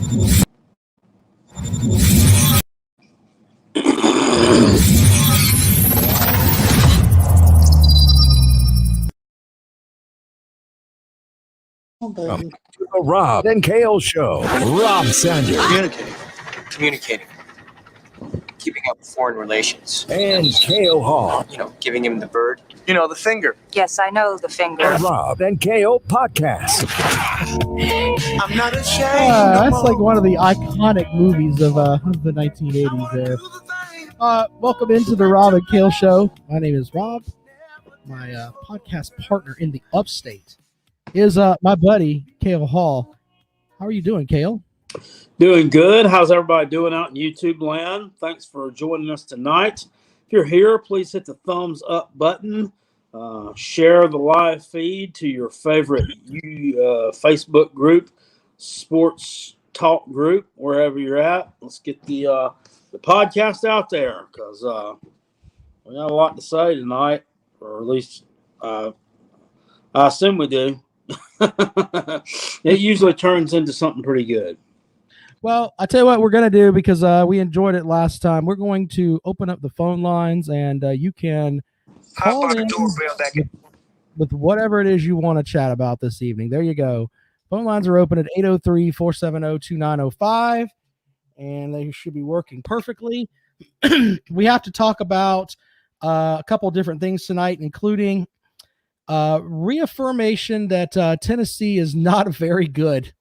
The Rob and Kale Show. Rob Sanders. Communicating. Keeping up foreign relations. And Kale Hall. Giving him the bird. The finger. Yes, I know the finger. The Rob and Kale Podcast. I'm not ashamed. That's like one of the iconic movies of the 1980s there. Welcome into the Rob and Kale Show. My name is Rob. My podcast partner in the upstate is my buddy, Kale Hall. How are you doing, Kale? Doing good. How's everybody doing out in YouTube land? Thanks for joining us tonight. If you're here, please hit the thumbs up button. Share the live feed to your favorite Facebook group, sports talk group, wherever you're at. Let's get the podcast out there because we got a lot to say tonight, or at least I assume we do. It usually turns into something pretty good. Well, I tell you what we're going to do because we enjoyed it last time. We're going to open up the phone lines and you can call in with whatever it is you want to chat about this evening. There you go. Phone lines are open at 803-470-2905 and they should be working perfectly. We have to talk about a couple different things tonight, including reaffirmation that Tennessee is not very good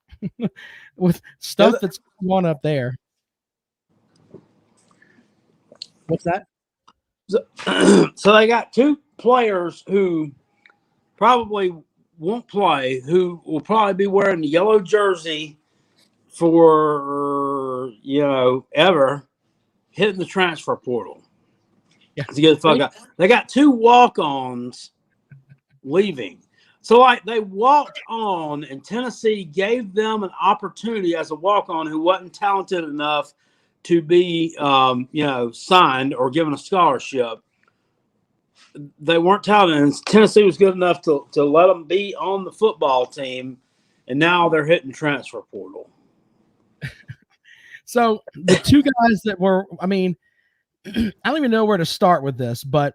with stuff that's going on up there. What's that? So they got two players who probably won't play, who will probably be wearing the yellow jersey for, ever, hitting the transfer portal. Yeah. To get the fuck out. They got two walk-ons leaving. So they walked on and Tennessee gave them an opportunity as a walk-on who wasn't talented enough to be signed or given a scholarship. They weren't talented, and Tennessee was good enough to let them be on the football team, and now they're hitting transfer portal. So the two guys that were, I don't even know where to start with this, but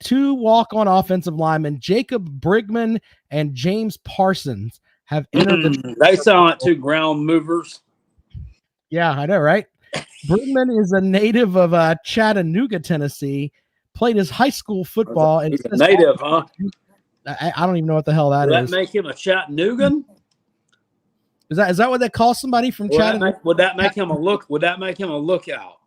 two walk-on offensive linemen, Jacob Brigman and James Parsons, have entered They sound like two ground movers. Yeah, I know, right? Brigman is a native of Chattanooga, Tennessee. Played his high school football. He's a native, huh? I don't even know what the hell that is. Would that make him a Chattanoogan? Is that what they call somebody from Chattanooga? Would that make him a look? Would that make him a lookout?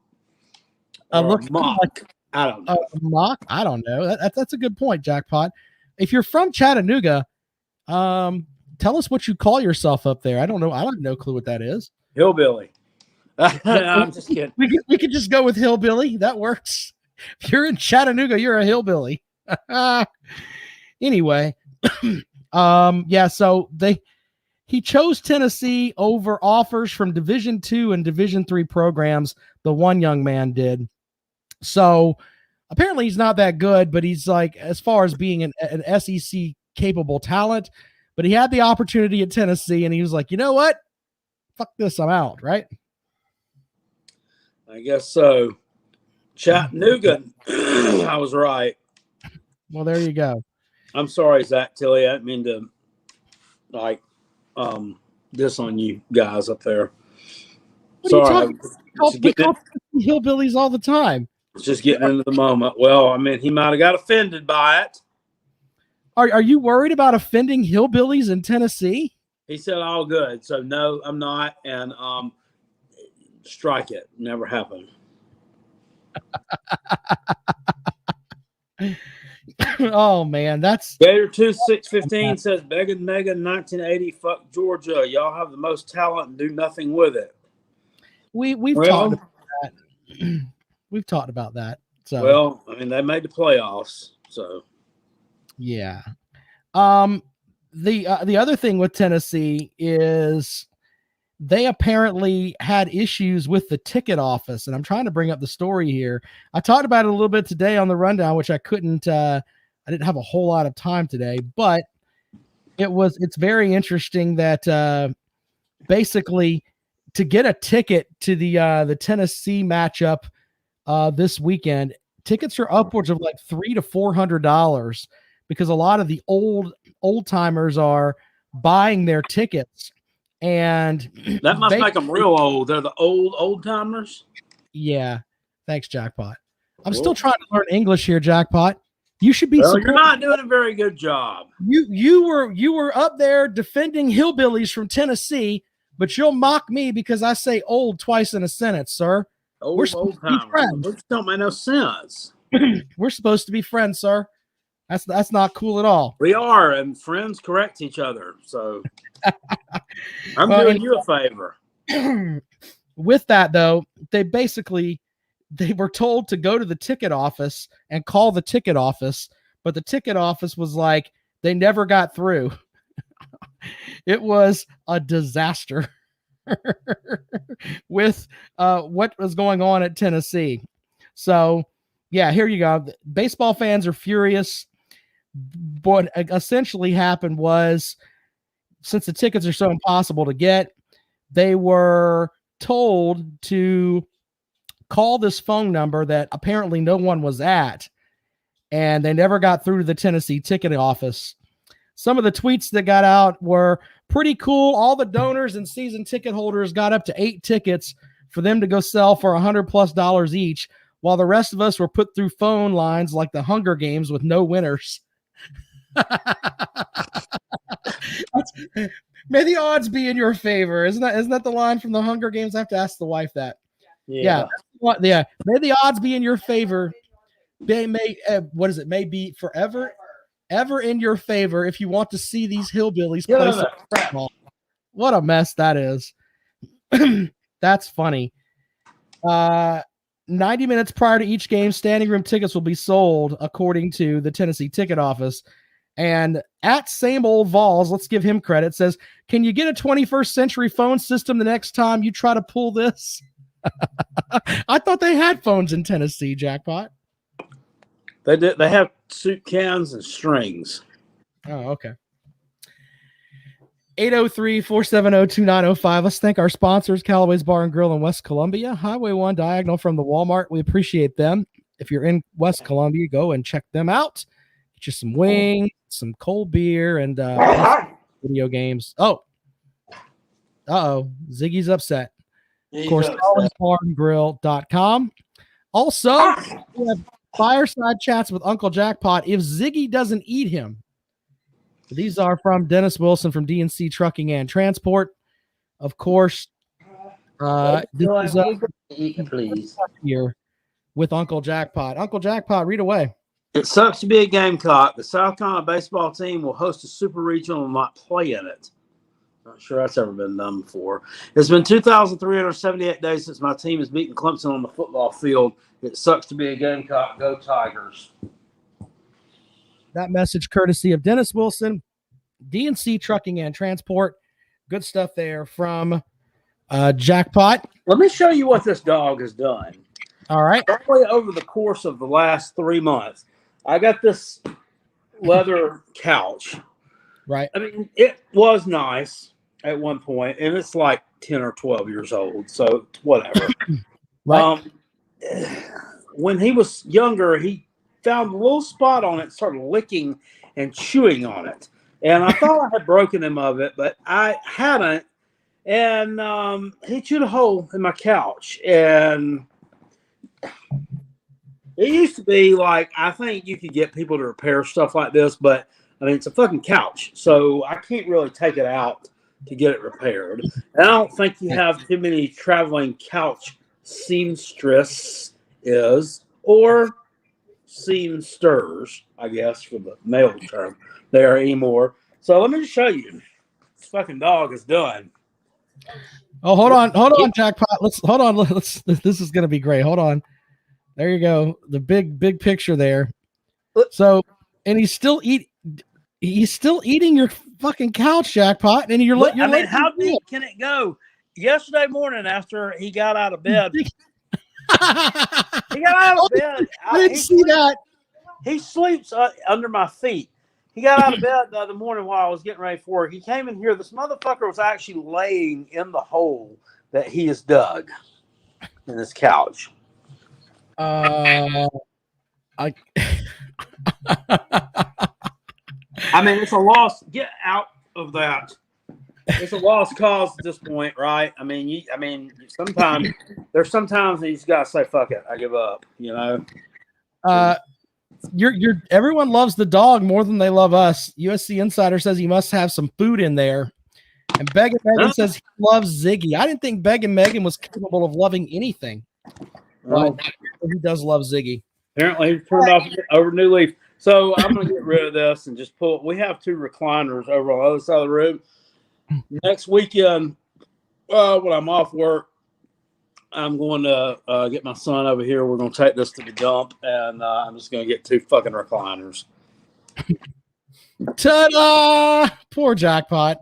A mock? I don't know. A mock? I don't know. That's a good point, Jackpot. If you're from Chattanooga, tell us what you call yourself up there. I don't know. I have no clue what that is. Hillbilly. I'm just kidding. We could just go with hillbilly. That works. If you're in Chattanooga, you're a hillbilly. Anyway, so he chose Tennessee over offers from Division II and Division III programs. The one young man did. So apparently he's not that good, but he's like, as far as being an SEC capable talent, but he had the opportunity at Tennessee and he was like, you know what? Fuck this. I'm out. Right. I guess so. Chattanooga. I was right. Well, there you go. I'm sorry, Zach Tilley. I didn't mean to diss on you guys up there. Sorry. We call hillbillies all the time. Just getting into the moment. Well, he might have got offended by it. Are you worried about offending hillbillies in Tennessee? He said all good. So no, I'm not. And strike it. Never happened. Oh man, that's Gator 2615 says Megan 1980. Fuck Georgia. Y'all have the most talent and do nothing with it. We've talked about that. We've talked about that. So they made the playoffs. So yeah. The other thing with Tennessee is they apparently had issues with the ticket office, and I'm trying to bring up the story here. I talked about it a little bit today on the rundown, which I couldn't. I didn't have a whole lot of time today, but it's very interesting that basically to get a ticket to the Tennessee matchup this weekend. Tickets are upwards of like $300 to $400 because a lot of the old timers are buying their tickets, and that must make them real old. They're the old timers. Yeah, thanks, Jackpot. I'm still trying to learn English here, Jackpot. You should be. Well, you're not doing a very good job. You were up there defending hillbillies from Tennessee, but you'll mock me because I say old twice in a sentence, sir. We're supposed to be friends. Which don't make no sense. We're supposed to be friends, sir. That's not cool at all. We are, and friends correct each other. So I'm doing you a favor. With that, though, they were told to go to the ticket office and call the ticket office, but the ticket office was like, they never got through. It was a disaster with what was going on at Tennessee. So, yeah, here you go. Baseball fans are furious. What essentially happened was, since the tickets are so impossible to get, they were told to call this phone number that apparently no one was at, and they never got through to the Tennessee ticket office. Some of the tweets that got out were pretty cool. All the donors and season ticket holders got up to 8 tickets for them to go sell for $100+ each, while the rest of us were put through phone lines like the Hunger Games with no winners. May the odds be in your favor. Isn't that the line from the Hunger Games? I have to ask the wife that. Yeah. May the odds be in your favor. What is it? May be forever, ever in your favor if you want to see these hillbillies play football. What a mess that is. That's funny. 90 minutes prior to each game, standing room tickets will be sold, according to the Tennessee ticket office. And at Same Old Vols, let's give him credit, says, can you get a 21st century phone system the next time you try to pull this? I thought they had phones in Tennessee, Jackpot. They did. They have soup cans and strings. Oh, okay. 803-470-2905. Let's thank our sponsors, Callaway's Bar and Grill in West Columbia, Highway 1 diagonal from the Walmart. We appreciate them. If you're in West Columbia, go and check them out. Get you some wings, some cold beer, and video games. Oh. Ziggy's upset. Of course, CalwaysBarandGrill.com. Also, we have fireside chats with Uncle Jackpot if Ziggy doesn't eat him. These are from Dennis Wilson from DNC Trucking and Transport. Of course, this is please. Here with Uncle Jackpot. Uncle Jackpot, read away. It sucks to be a Gamecock. The South Carolina baseball team will host a super regional and not play in it. Not sure that's ever been done before. It's been 2,378 days since my team has beaten Clemson on the football field. It sucks to be a Gamecock. Go Tigers. That message courtesy of Dennis Wilson, DNC Trucking and Transport. Good stuff there from Jackpot. Let me show you what this dog has done. All right. Probably over the course of the last 3 months, I got this leather couch. Right. I mean, it was nice at one point, and it's like 10 or 12 years old, so whatever. Right. When he was younger, he found a little spot on it, started licking and chewing on it. And I thought I had broken him of it, but I hadn't. And he chewed a hole in my couch. And it used to be like, I think you could get people to repair stuff like this, but I mean, it's a fucking couch. So I can't really take it out to get it repaired. And I don't think you have too many traveling couch seamstresses or seamsters, I guess, for the male term there anymore. So let me just show you. This fucking dog is done. Oh, hold on, Jackpot. This is gonna be great. Hold on. There you go. The big picture there. So, and he's still eating your fucking couch, Jackpot. And how deep can it go? Yesterday morning, after he got out of bed, he got out of bed. I didn't see that. He sleeps under my feet. He got out of bed the other morning while I was getting ready for work. He came in here. This motherfucker was actually laying in the hole that he has dug in his couch? I I mean, it's a loss. Get out of that. It's a lost cause at this point, right? I mean, sometimes that you just gotta say, "Fuck it, I give up." You know. You're everyone loves the dog more than they love us. USC Insider says he must have some food in there. And Megan says he loves Ziggy. I didn't think Megan was capable of loving anything. But he does love Ziggy. Apparently, he turned off over New Leaf. So I'm going to get rid of this and just pull. We have 2 recliners over on the other side of the room. Next weekend, when I'm off work, I'm going to get my son over here. We're going to take this to the dump, and I'm just going to get 2 fucking recliners. Ta-da! Poor Jackpot.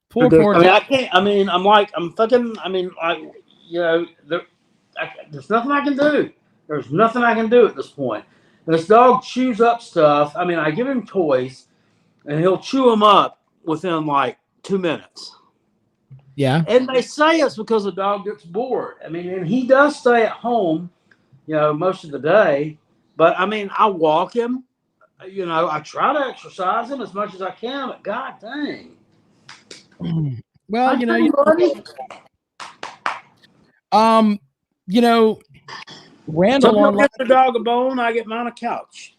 Poor. I mean, I can't. I mean, I'm fucking. I mean, you know, there's nothing I can do. There's nothing I can do at this point. This dog chews up stuff. I mean, I give him toys, and he'll chew them up within like 2 minutes. Yeah. And they say it's because the dog gets bored. I mean, and he does stay at home, you know, most of the day. But I mean, I walk him. You know, I try to exercise him as much as I can. But god dang. Well, you know, Randall Some get the dog a bone, I get mine a couch.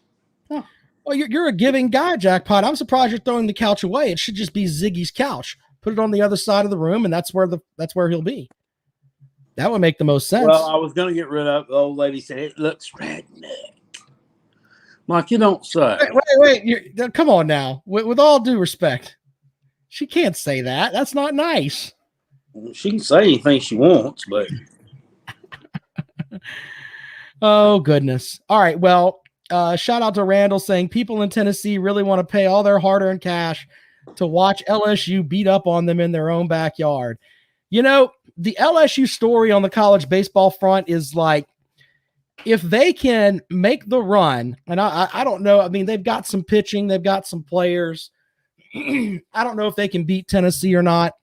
Huh. Well, you're a giving guy, Jackpot. I'm surprised you're throwing the couch away. It should just be Ziggy's couch. Put it on the other side of the room, and that's where he'll be. That would make the most sense. Well, I was going to get rid of it. The old lady said it looks redneck. Mike, you don't say. Wait. Come on now. With all due respect, she can't say that. That's not nice. She can say anything she wants, but. Oh, goodness. All right. Well, shout out to Randall saying people in Tennessee really want to pay all their hard-earned cash to watch LSU beat up on them in their own backyard. You know, the LSU story on the college baseball front is like, if they can make the run, and I don't know, I mean, they've got some pitching, they've got some players. I don't know if they can beat Tennessee or not.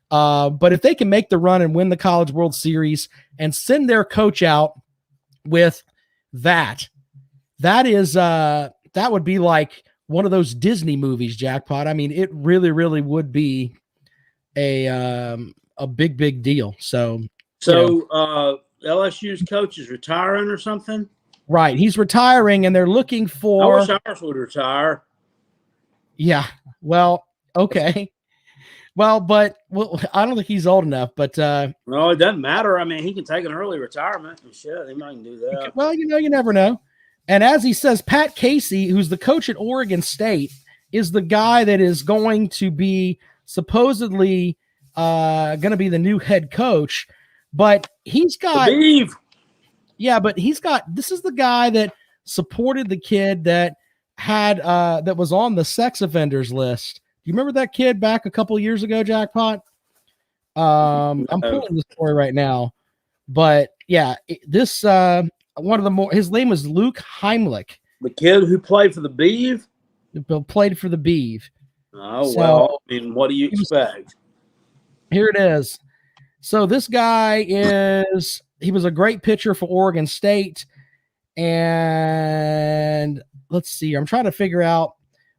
But if they can make the run and win the College World Series and send their coach out with that would be like one of those Disney movies, Jackpot. I mean, it really, really would be a big deal. So LSU's coach is retiring or something? Right. He's retiring, and they're looking for. I wish ours would retire. Yeah. Well, okay. Well, I don't think he's old enough, but no, it doesn't matter. I mean, he can take an early retirement and shit. He might do that. Well, you never know. And as he says, Pat Casey, who's the coach at Oregon State, is the guy that is going to be supposedly going to be the new head coach. But he's got, this is the guy that supported the kid that had that was on the sex offenders list. Do you remember that kid back a couple years ago, Jackpot? I'm pulling the story right now, but yeah, this one of the more, his name was Luke Heimlich. The kid who played for the Beeve? Played for the Beeve. Oh, so, well, I mean, what do you expect? Here it is. So this guy he was a great pitcher for Oregon State. And let's see, I'm trying to figure out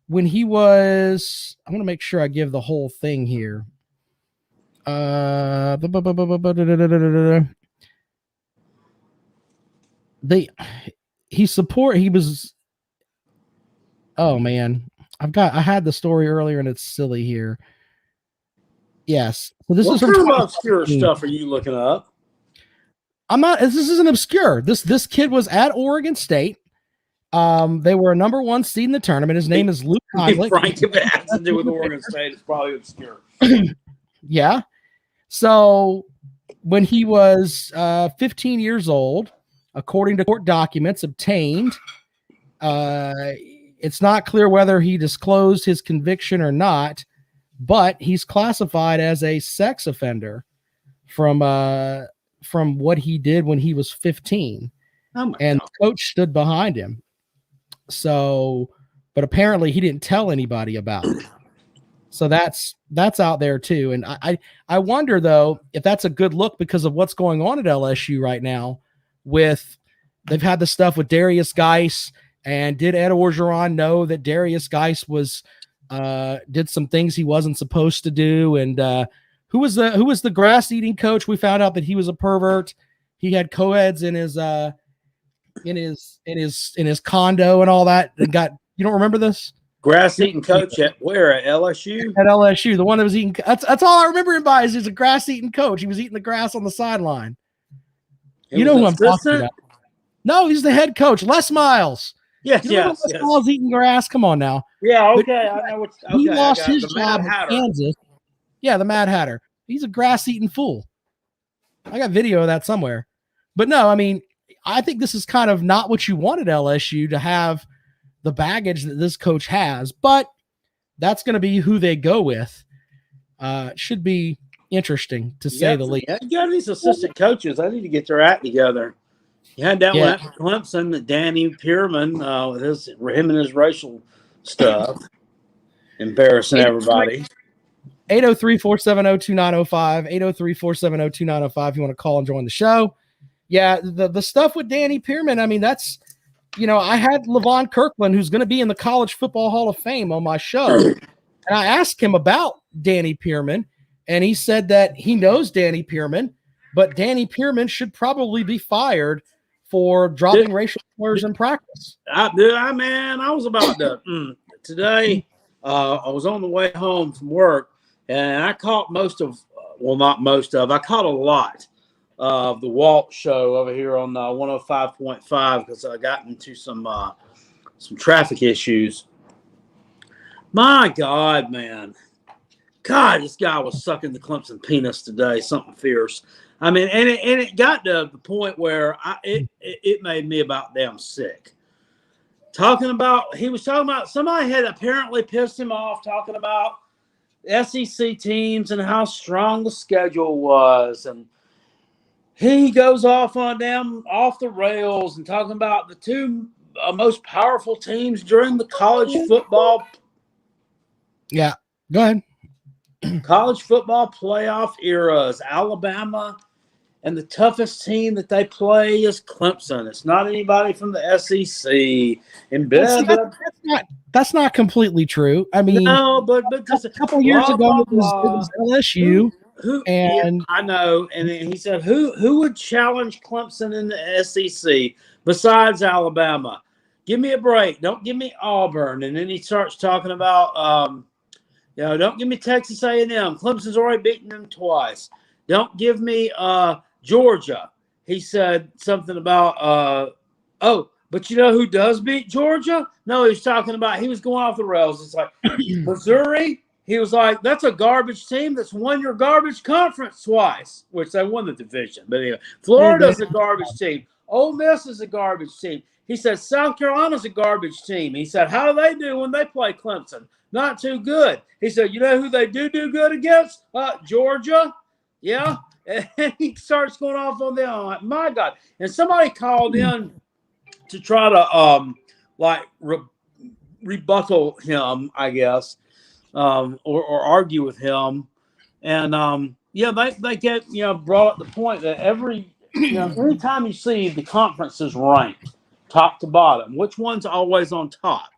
when he was, I want to make sure I give the whole thing here. Oh man, I had the story earlier and it's silly here. Yes. So this is kind of obscure stuff are you looking up? This isn't obscure. This kid was at Oregon State. They were a number 1 seed in the tournament. His name is Luke Heimlich. Frank, if it has to do with Oregon State, it's probably obscure. Yeah. So when he was 15 years old, according to court documents obtained, it's not clear whether he disclosed his conviction or not, but he's classified as a sex offender from what he did when he was 15. And the coach stood behind him. So, but apparently he didn't tell anybody about it. So that's out there too. And I wonder though if that's a good look because of what's going on at LSU right now. They've had the stuff with Darius Geis, and did Ed Orgeron know that Darius Geis was did some things he wasn't supposed to do? And who was the grass eating coach? We found out that he was a pervert. He had co-eds in his condo and all that. And you don't remember this? Grass eating coach at where? At LSU? At LSU, the one that was eating. That's all I remember him by is he's a grass eating coach. He was eating the grass on the sideline. You know who I'm talking about? No, he's the head coach, Les Miles. Yes, Les Miles eating grass. Come on now. Yeah, okay. I know he lost his job in Kansas. Yeah, the Mad Hatter. He's a grass eating fool. I got video of that somewhere. But no, I mean, I think this is kind of not what you wanted LSU to have the baggage that this coach has, but that's going to be who they go with. Should be interesting to say the least. You got these assistant coaches. I need to get their act together. You had that one at Clemson, that Danny Pierman, with him and his racial stuff, embarrassing everybody. 803-470-2905, 803-470-2905. If you want to call and join the show. Yeah, the stuff with Danny Pierman, I mean, that's, I had Levon Kirkland, who's going to be in the College Football Hall of Fame, on my show. And I asked him about Danny Pierman, and he said that he knows Danny Pierman, but Danny Pierman should probably be fired for dropping racial slurs in practice. I was about to today. I was on the way home from work, and I caught I caught a lot of the Walt show over here on 105.5 because I got into some traffic issues. My God, man. God, this guy was sucking the Clemson penis today, something fierce. I mean, and it got to the point where it made me about damn sick. He was talking about somebody had apparently pissed him off talking about SEC teams and how strong the schedule was, and he goes off the rails and talking about the two most powerful teams during the college football. Yeah, go ahead. College football playoff eras, Alabama, and the toughest team that they play is Clemson. It's not anybody from the SEC. And that's not completely true. I mean, no, but just a couple years ago, it was LSU. I know. And he said, who would challenge Clemson in the SEC besides Alabama? Give me a break. Don't give me Auburn. And then he starts talking about, don't give me Texas A&M. Clemson's already beaten them twice. Don't give me Georgia. He said something about, but you know who does beat Georgia? No, he was talking about, he was going off the rails. It's like Missouri. He was like, that's a garbage team that's won your garbage conference twice, which they won the division. But anyway, Florida's a garbage team. Ole Miss is a garbage team. He said, South Carolina's a garbage team. He said, how do they do when they play Clemson? Not too good. He said, you know who they do good against? Georgia. Yeah. And he starts going off on them. I'm like, my God. And somebody called in to try to rebuttal him, I guess, or argue with him. And they get brought up the point that every time you see the conferences ranked top to bottom, which one's always on top?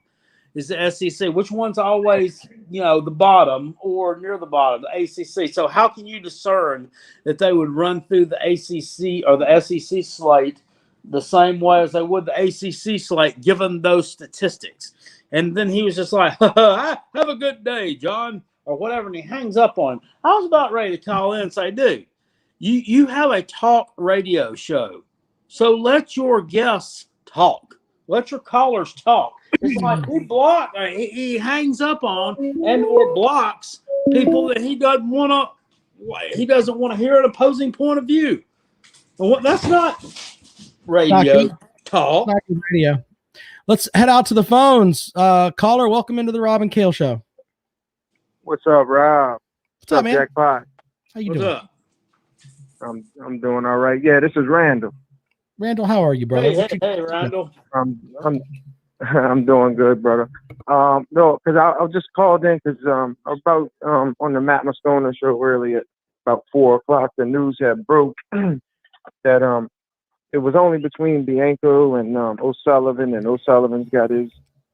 Is the SEC? Which one's always, the bottom or near the bottom? The ACC. So how can you discern that they would run through the ACC or the SEC slate the same way as they would the ACC slate, given those statistics? And then he was just like, have a good day, John, or whatever, and he hangs up on him. I was about ready to call in and say, dude, you have a talk radio show, so let your guests talk. Let your callers talk. It's like he hangs up on and or blocks people that he doesn't want to hear an opposing point of view. That's not radio talk. Not radio. Let's head out to the phones. Caller, welcome into the Rob and Kale Show. What's up, Rob? What's up, man? Jackpot? How you doing? Up? I'm doing all right. Yeah, this is Randall. Randall, how are you, brother? Hey, Randall. I'm doing good, brother. No, because I just called in because about on the Matt Moscona show earlier at about 4 o'clock, the news had broke that it was only between Bianco and O'Sullivan, and O'Sullivan's got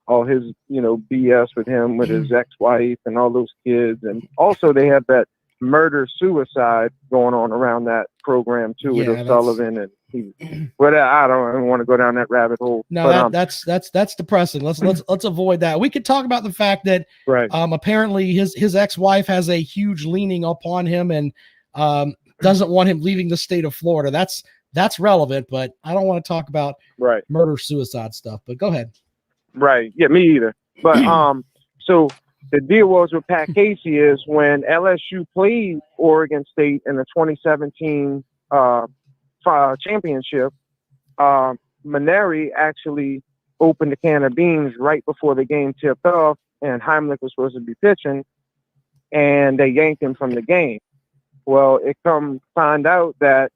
all his BS with him, with his ex-wife and all those kids, and also they have that murder suicide going on around that program too, with O'Sullivan and but I don't want to go down that rabbit hole. No, that's depressing. Let's avoid that. We could talk about the fact that apparently his ex-wife has a huge leaning upon him and doesn't want him leaving the state of Florida. That's relevant, but I don't want to talk about murder suicide stuff. But go ahead. Right. Yeah, me either. But so the deal was with Pat Casey is when LSU played Oregon State in the 2017 championship, Maneri actually opened a can of beans right before the game tipped off, and Heimlich was supposed to be pitching, and they yanked him from the game. Well, find out that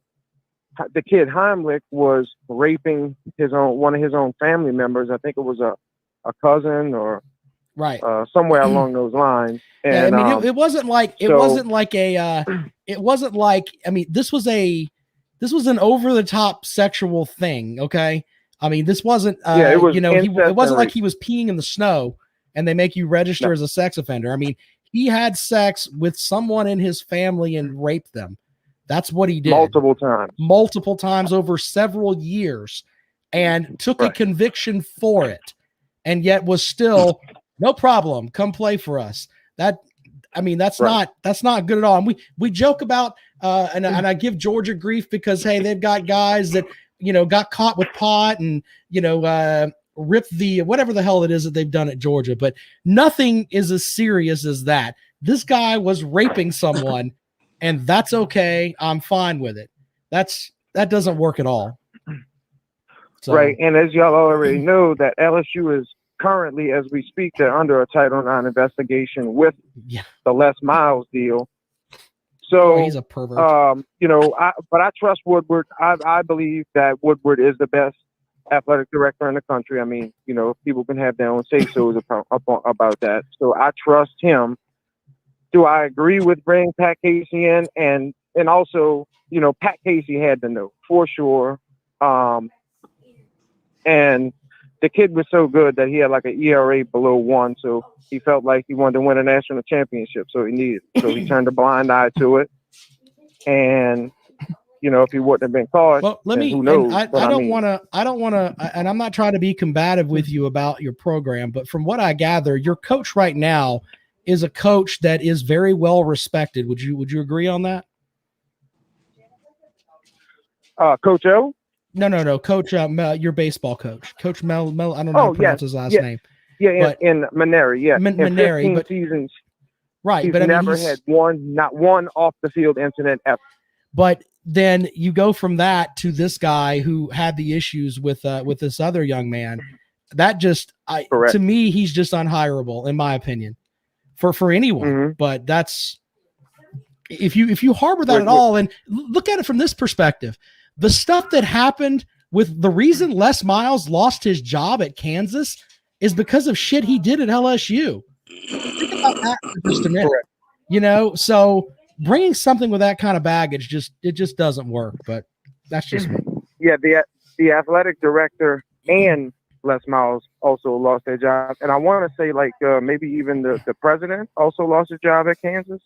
the kid Heimlich was raping one of his own family members. I think it was a cousin or somewhere along those lines. And I mean, it wasn't like this was an over the top sexual thing. Okay. I mean, this wasn't, it wasn't like he was peeing in the snow and they make you register as a sex offender. I mean, he had sex with someone in his family and raped them. That's what he did. Multiple times over several years, and took a conviction for it, and yet was still no problem. Come play for us. That's not good at all. And we joke about and I give Georgia grief because hey, they've got guys that got caught with pot and ripped the whatever the hell it is that they've done at Georgia, but nothing is as serious as that. This guy was raping someone. And that's okay. I'm fine with it. That doesn't work at all. So. Right. And as y'all already know, that LSU is currently, as we speak, they're under a Title IX investigation with the Les Miles deal. So he's a pervert. But I trust Woodward. I believe that Woodward is the best athletic director in the country. I mean, people can have their own say-sos about that. So I trust him. Do I agree with bringing Pat Casey in? And also, Pat Casey had to know for sure. And the kid was so good that he had like an ERA below 1. So he felt like he wanted to win a national championship. So he turned a blind eye to it. And, if he wouldn't have been caught, well, who knows? I don't want to, and I'm not trying to be combative with you about your program, but from what I gather, your coach right now is a coach that is very well respected. Would you agree on that? Coach O? No. Coach, your baseball coach, Coach Mel. I don't know how to pronounce his last name. Yeah, in Maneri. Yeah, Maneri, but seasons. Right, he's but never had not one off the field incident ever. But then you go from that to this guy who had the issues with this other young man. That to me, he's just unhireable, in my opinion. For anyone, but that's if you harbor that at all, and look at it from this perspective, the stuff that happened with the reason Les Miles lost his job at Kansas is because of shit he did at LSU. Think about that for just a minute. So bringing something with that kind of baggage just doesn't work. But that's just me. Yeah, the athletic director and Les Miles also lost their job. And I want to say maybe even the president also lost his job at Kansas.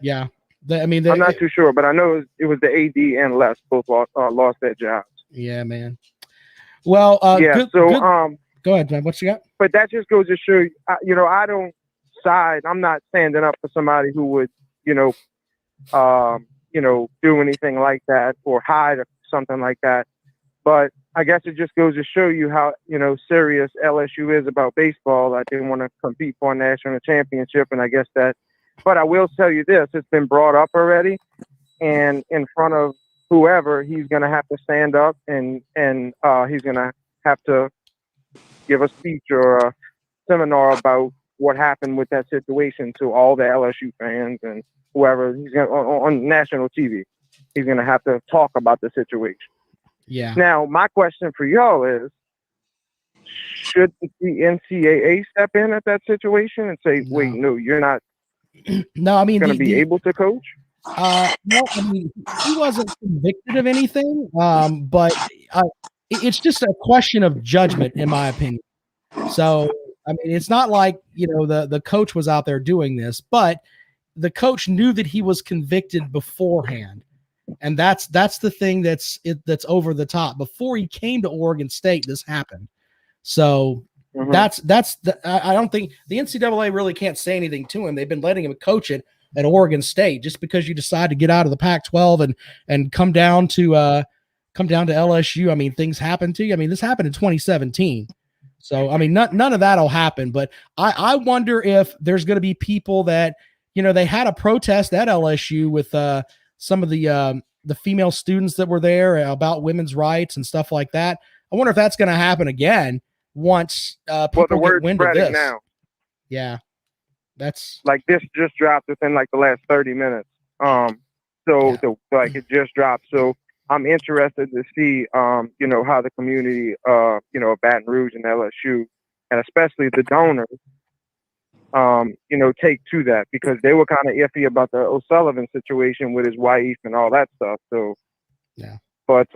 Yeah. I'm not too sure, but I know it was the AD and Les both lost their jobs. Yeah, man. Well, go ahead, man. What you got? But that just goes to show you, I don't side. I'm not standing up for somebody who would, do anything like that or hide or something like that. But I guess it just goes to show you how, serious LSU is about baseball. I didn't want to compete for a national championship. And I guess but I will tell you this, it's been brought up already. And in front of whoever, he's going to have to stand up and he's going to have to give a speech or a seminar about what happened with that situation to all the LSU fans and whoever. He's going on national TV. He's going to have to talk about the situation. Yeah. Now, my question for y'all is, should the NCAA step in at that situation and say, wait, no, you're not No, I mean, going to be able to coach? No, I mean, he wasn't convicted of anything, but it's just a question of judgment, in my opinion. So, I mean, it's not like, the coach was out there doing this, but the coach knew that he was convicted beforehand. And that's the thing that's over the top. Before he came to Oregon State, this happened. So I don't think the NCAA really can't say anything to him. They've been letting him coach it at Oregon State. Just because you decide to get out of the Pac-12 and come down to LSU, I mean, things happen to you. I mean, this happened in 2017. So, I mean, none of that will happen. But I wonder if there's going to be people that, they had a protest at LSU with some of the female students that were there about women's rights and stuff like that. I wonder if that's going to happen again once people get wind of this. Now. Yeah, that's like this just dropped within like the last 30 minutes. It just dropped. So I'm interested to see, how the community, Baton Rouge and LSU, and especially the donors, take to that, because they were kind of iffy about the O'Sullivan situation with his wife and all that stuff. So, yeah. But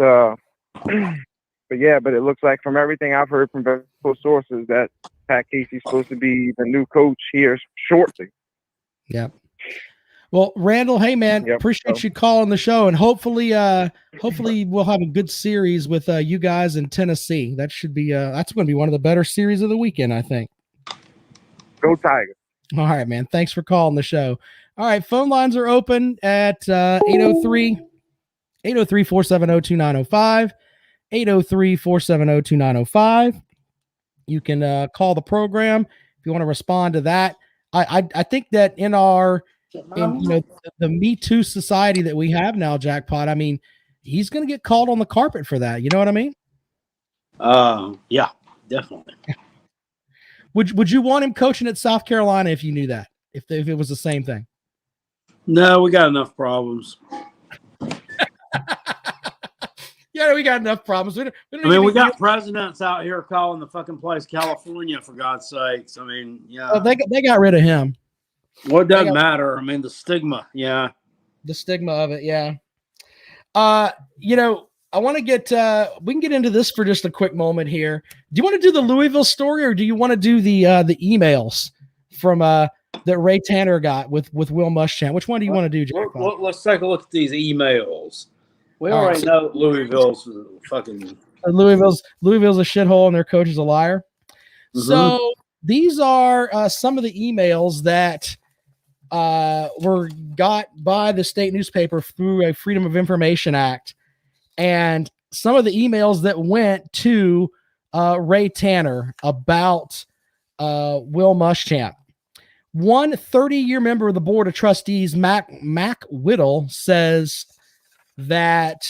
it looks like from everything I've heard from various sources that Pat Casey's supposed to be the new coach here shortly. Yeah. Well, Randall, hey man, appreciate you calling the show, and hopefully we'll have a good series with you guys in Tennessee. That should be that's going to be one of the better series of the weekend, I think. Go Tigers. All right, man. Thanks for calling the show. All right, phone lines are open at 803-470-2905, 803-470-2905. You can call the program if you want to respond to that. I think that in the Me Too society that we have now, Jackpot, I mean, he's going to get called on the carpet for that. You know what I mean? Yeah, definitely. Would you want him coaching at South Carolina if you knew that? If it was the same thing? No, we got enough problems. Yeah, we got enough problems. We got presidents out here calling the fucking place California, for God's sakes. I mean, yeah. Well, they got rid of him. Well, it doesn't matter. I mean, the stigma, yeah. The stigma of it, yeah. I want to we can get into this for just a quick moment here. Do you want to do the Louisville story, or do you want to do the emails from that Ray Tanner got with Will Muschamp? Which one do you want to do, Jack? Let's take a look at these emails. We already know Louisville's fucking Louisville's a shithole and their coach is a liar. Mm-hmm. So these are some of the emails that were got by the state newspaper through a Freedom of Information Act, and some of the emails that went to Ray Tanner about Will Muschamp. One 30-year member of the board of trustees, Mac Whittle, says that,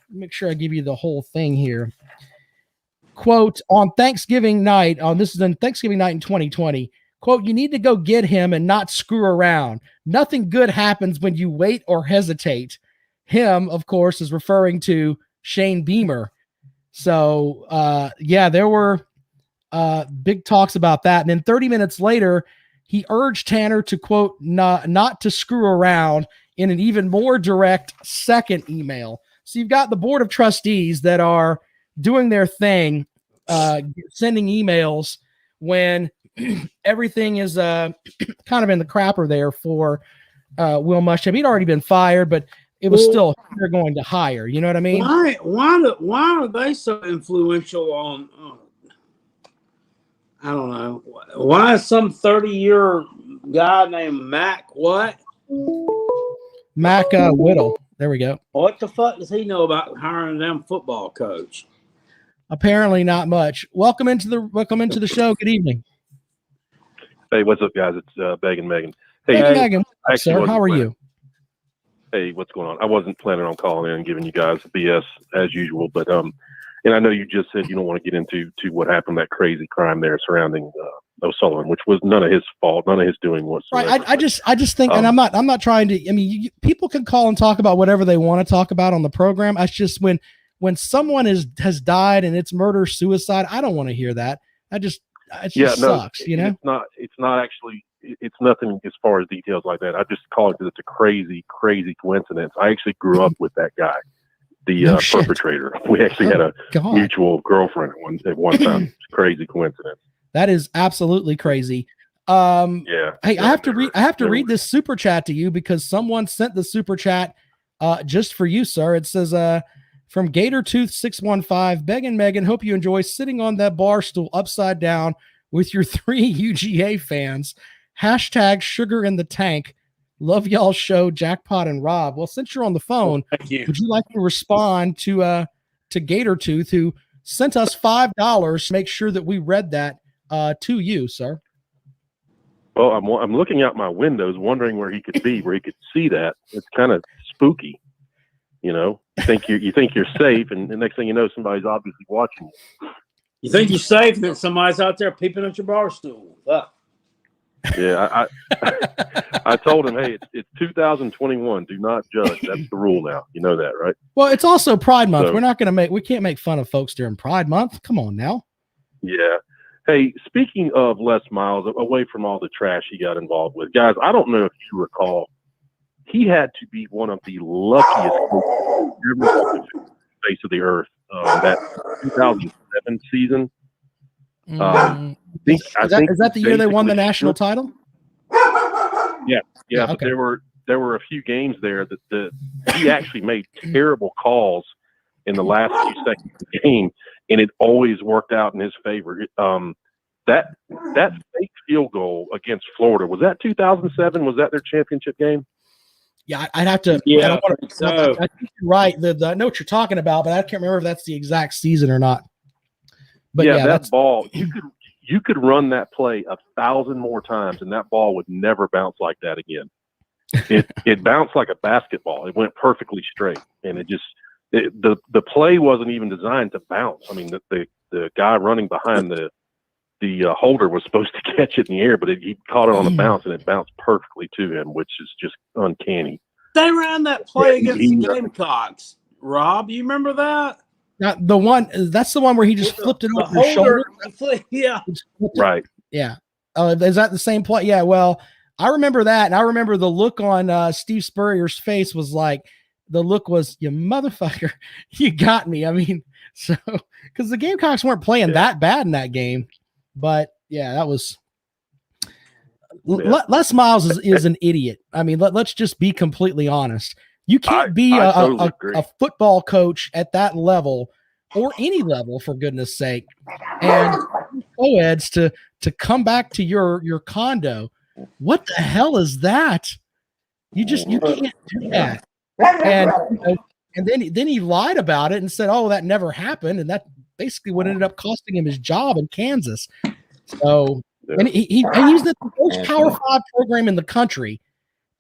make sure I give you the whole thing here. Quote, on Thanksgiving night, this is on Thanksgiving night in 2020, quote, you need to go get him and not screw around. Nothing good happens when you wait or hesitate. Him, of course, is referring to Shane Beamer. So, there were big talks about that. And then 30 minutes later, he urged Tanner to, quote, not to screw around in an even more direct second email. So you've got the board of trustees that are doing their thing, sending emails when everything is kind of in the crapper there for Will Muschamp. He'd already been fired, but it was still they're going to hire. You know what I mean? Why are they so influential on? I don't know. Why is some 30-year guy named Mac what? Mac Whittle. There we go. What the fuck does he know about hiring a damn football coach? Apparently not much. Welcome into the show. Good evening. Hey, what's up, guys? It's Beg and Megan. Hey, Megan. Sir, how are you? Hey, what's going on? I wasn't planning on calling in and giving you guys BS as usual, but and I know you just said you don't want to get into what happened, that crazy crime there surrounding O'Sullivan, which was none of his fault, none of his doing whatsoever. Right. I just think, and I'm not trying to. I mean, people can call and talk about whatever they want to talk about on the program. It's just when when someone has died and it's murder suicide, I don't want to hear that. It just sucks, you know. It's not actually. It's nothing as far as details like that. I just call it because it's a crazy coincidence. I actually grew up with that guy, the perpetrator. We actually had a mutual girlfriend at one time. It's a crazy coincidence. That is absolutely crazy. Hey, I have to read this super chat to you because someone sent the super chat just for you, sir. It says from Gatortooth615, begging Megan, hope you enjoy sitting on that bar stool upside down with your 3 UGA fans. Hashtag sugar in the tank. Love y'all show, Jackpot and Rob. Well, since you're on the phone, would you like to respond to Gatortooth, who sent us $5 to make sure that we read that to you, sir? Well, I'm looking out my windows, wondering where he could be, where he could see that. It's kind of spooky, you know. You think you're safe, and the next thing you know, somebody's obviously watching you. You think you're safe, and then somebody's out there peeping at your bar stool. Yeah, I told him, hey, it's 2021. Do not judge. That's the rule now. You know that, right? Well, it's also Pride Month. So, we can't make fun of folks during Pride Month. Come on now. Yeah. Hey, speaking of Les Miles, away from all the trash he got involved with, guys, I don't know if you recall, he had to be one of the luckiest face of the earth that 2007 season. I think is that the year they won the national title? Yeah. Okay. But there were a few games there that he actually made terrible calls in the last few seconds of the game, and it always worked out in his favor. That fake field goal against Florida, was that 2007? Was that their championship game? Yeah, I'd have to. Yeah, I think you're right. I know what you're talking about, but I can't remember if that's the exact season or not. But yeah, that ball, you could run that play 1,000 more times, and that ball would never bounce like that again. It bounced like a basketball. It went perfectly straight, and the play wasn't even designed to bounce. I mean, the guy running behind the holder was supposed to catch it in the air, but he caught it on a bounce, and it bounced perfectly to him, which is just uncanny. They ran that play against the Gamecocks. Rob, you remember that? That's the one where he just flipped it over his shoulder. Yeah. Right. Yeah. Is that the same play? Yeah. Well, I remember that. And I remember the look on Steve Spurrier's face was like, the look was, you motherfucker, you got me. I mean, so, because the Gamecocks weren't playing that bad in that game. But yeah, that was. Les Miles is an idiot. I mean, let's just be completely honest. You can't be a football coach at that level or any level, for goodness sake, and co-eds to come back to your condo. What the hell is that? You can't do that. And then he lied about it and said, "Oh, that never happened," and that basically what ended up costing him his job in Kansas. So, and he was the most Power 5 program in the country.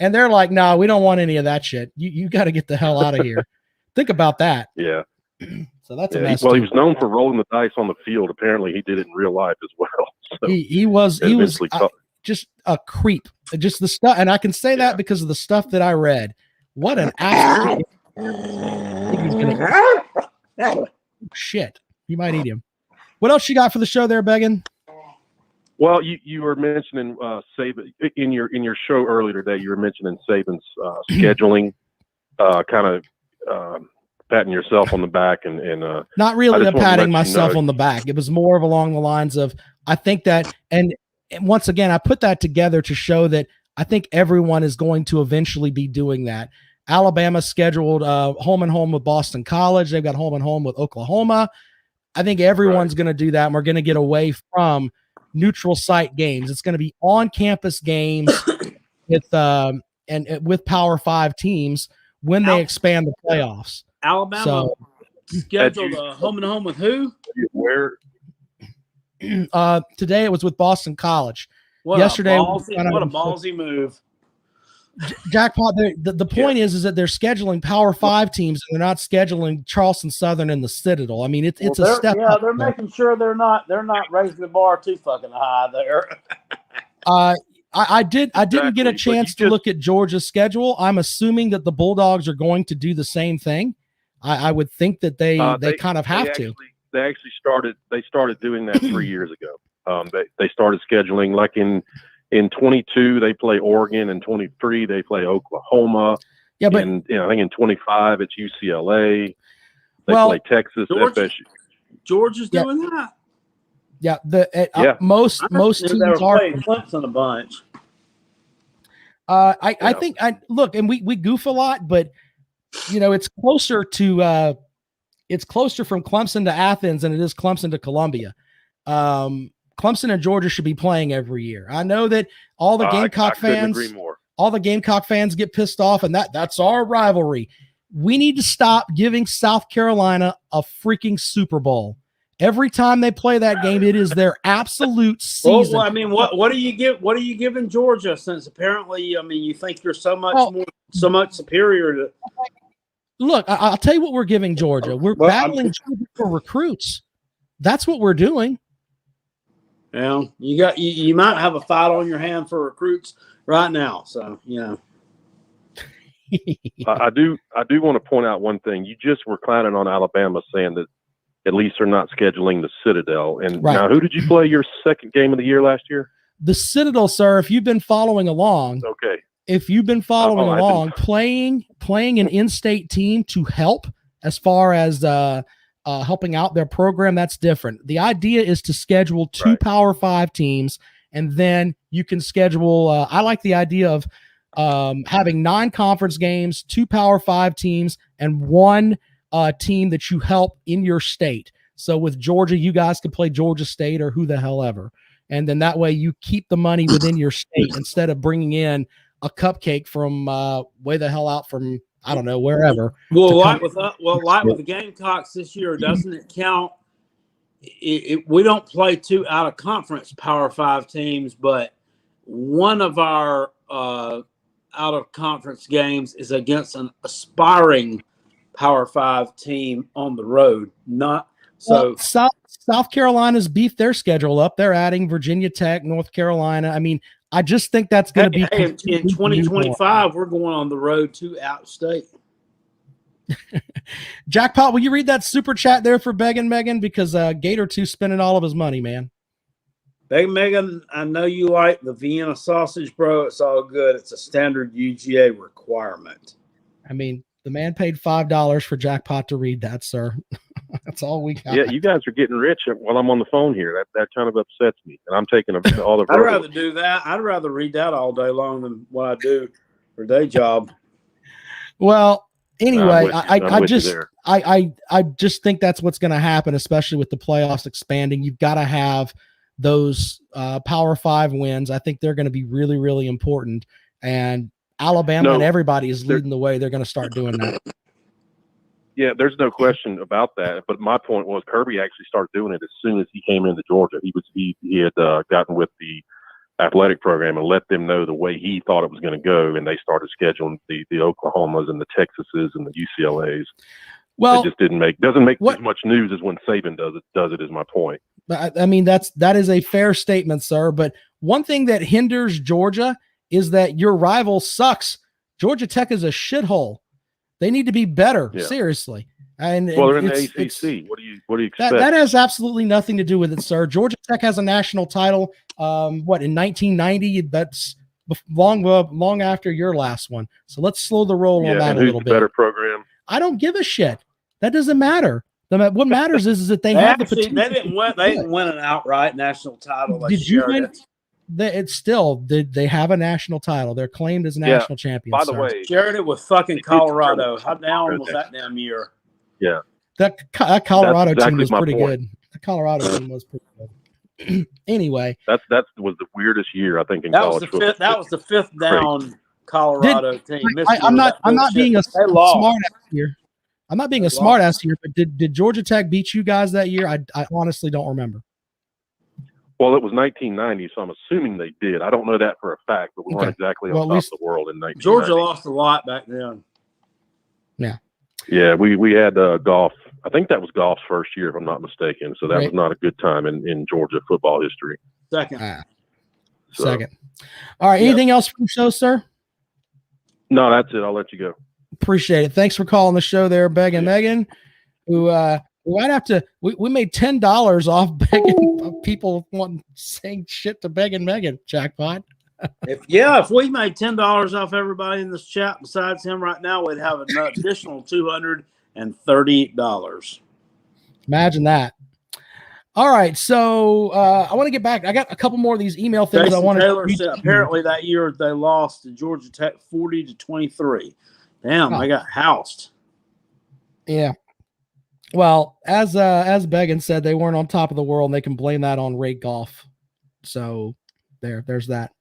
And they're like, no, we don't want any of that shit. You got to get the hell out of here. Think about that. Yeah. So that's a mess. Well, he was known for rolling the dice on the field. Apparently, he did it in real life as well. So he was just a creep. Just the stuff, and I can say that because of the stuff that I read. What an absolute shit. You might eat him. What else you got for the show there, Beggin? Well, you were mentioning Saban in your show earlier today. You were mentioning Saban's scheduling, kind of patting yourself on the back, and not really patting myself on the back. It was more of along the lines of I think that, and once again, I put that together to show that I think everyone is going to eventually be doing that. Alabama scheduled home and home with Boston College. They've got home and home with Oklahoma. I think everyone's going to do that, and we're going to get away from neutral site games. It's going to be on campus games with Power 5 teams when they expand the playoffs. Alabama scheduled a home and home with who? Where? Today it was with Boston College. Yesterday, what a ballsy move. Jackpot. The point is that they're scheduling Power 5 teams and they're not scheduling Charleston Southern and the Citadel. I mean, it's a step. Yeah, they're making sure they're not raising the bar too fucking high there. I didn't get a chance to look at Georgia's schedule. I'm assuming that the Bulldogs are going to do the same thing. I would think that they kind of have to. They started doing that 3 years ago. They started scheduling like in 22 they play Oregon, and 23 they play Oklahoma. Yeah, but I think in 25 it's UCLA. They play Texas, FSU. Georgia's doing that. Yeah, most teams are playing Clemson a bunch. I think look, and we goof a lot, but it's closer from Clemson to Athens than it is Clemson to Columbia. Clemson and Georgia should be playing every year. I know that all the Gamecock fans, all the Gamecock fans get pissed off, and that's our rivalry. We need to stop giving South Carolina a freaking Super Bowl. Every time they play that game, it is their absolute season. Well, I mean, what do you give? What are you giving Georgia? Since apparently, I mean, you think you're so much superior to. Look, I'll tell you what we're giving Georgia. We're battling Georgia for recruits. That's what we're doing. Yeah, you might have a fight on your hand for recruits right now. So I do want to point out one thing. You just were clowning on Alabama, saying that at least they're not scheduling the Citadel. And now, who did you play your second game of the year last year? The Citadel, sir. If you've been following along, okay. If you've been following along, playing an in-state team to help as far as helping out their program, that's different. The idea is to schedule two Power 5 teams, and then you can schedule. I like the idea of having 9 conference games, 2 Power 5 teams, and 1 team that you help in your state. So with Georgia, you guys can play Georgia State or who the hell ever. And then that way you keep the money within your state instead of bringing in a cupcake from way the hell out from, I don't know, wherever. Well, like with the Gamecocks this year, doesn't it count? We don't play 2 out-of-conference Power 5 teams, but one of our out-of-conference games is against an aspiring Power 5 team on the road. South Carolina's beefed their schedule up. They're adding Virginia Tech, North Carolina. I mean, I just think that's going to be in 2025. We're going on the road to out-state. Jackpot, will you read that super chat there for Beggin' Megan? Because Gator 2 spending all of his money, man. Beggin' Megan, I know you like the Vienna sausage, bro. It's all good. It's a standard UGA requirement. I mean, the man paid $5 for Jackpot to read that, sir. That's all we got. Yeah, you guys are getting rich while I'm on the phone here. That kind of upsets me, and I'm taking all the. I'd rather do that. I'd rather read that all day long than what I do for day job. Well, anyway, I just think that's what's going to happen, especially with the playoffs expanding. You've got to have those Power 5 wins. I think they're going to be really, really important. And Alabama and everybody is leading the way. They're going to start doing that. Yeah, there's no question about that. But my point was Kirby actually started doing it as soon as he came into Georgia. He had gotten with the athletic program and let them know the way he thought it was going to go, and they started scheduling the Oklahomas and the Texases and the UCLAs. Well, it just doesn't make as much news as when Saban does it is my point. I mean, that is a fair statement, sir. But one thing that hinders Georgia is that your rival sucks. Georgia Tech is a shithole. They need to be better, seriously. And they're in the ACC. What do you expect? That has absolutely nothing to do with it, sir. Georgia Tech has a national title. In 1990? That's long after your last one. So let's slow the roll on that a little bit. Better program? I don't give a shit. That doesn't matter. What matters is that they have the potential. They didn't win an outright national title. Like Did you win? They have a national title. They're claimed as national champions. By the way, shared it with fucking Colorado. How down was that damn year? Yeah, that Colorado team was pretty good. The Colorado team was pretty good. Anyway, that was the weirdest year I think in college football. That was the 5th down Colorado team. I'm not being a smart ass here. I'm not being a smart ass here, but did Georgia Tech beat you guys that year? I honestly don't remember. Well, it was 1990, so I'm assuming they did. I don't know that for a fact, but we weren't exactly on top of the world in 1990. Georgia lost a lot back then. Yeah. Yeah, we had golf. I think that was golf's first year, if I'm not mistaken. So that was not a good time in Georgia football history. Second. Second. All right. Anything else from the show, sir? No, that's it. I'll let you go. Appreciate it. Thanks for calling the show there, Begging Megan, who we might have to, we made $10 off begging people wanting saying shit to Begging Megan, Jackpot. If we made $10 off everybody in this chat besides him right now, we'd have an additional $230. Imagine that. All right, so I want to get back. I got a couple more of these email things Jason I want Taylor to. said apparently that year they lost to Georgia Tech 40-23. Damn, they got housed. Yeah. Well, as Began said, they weren't on top of the world, and they can blame that on rate golf. So there's that.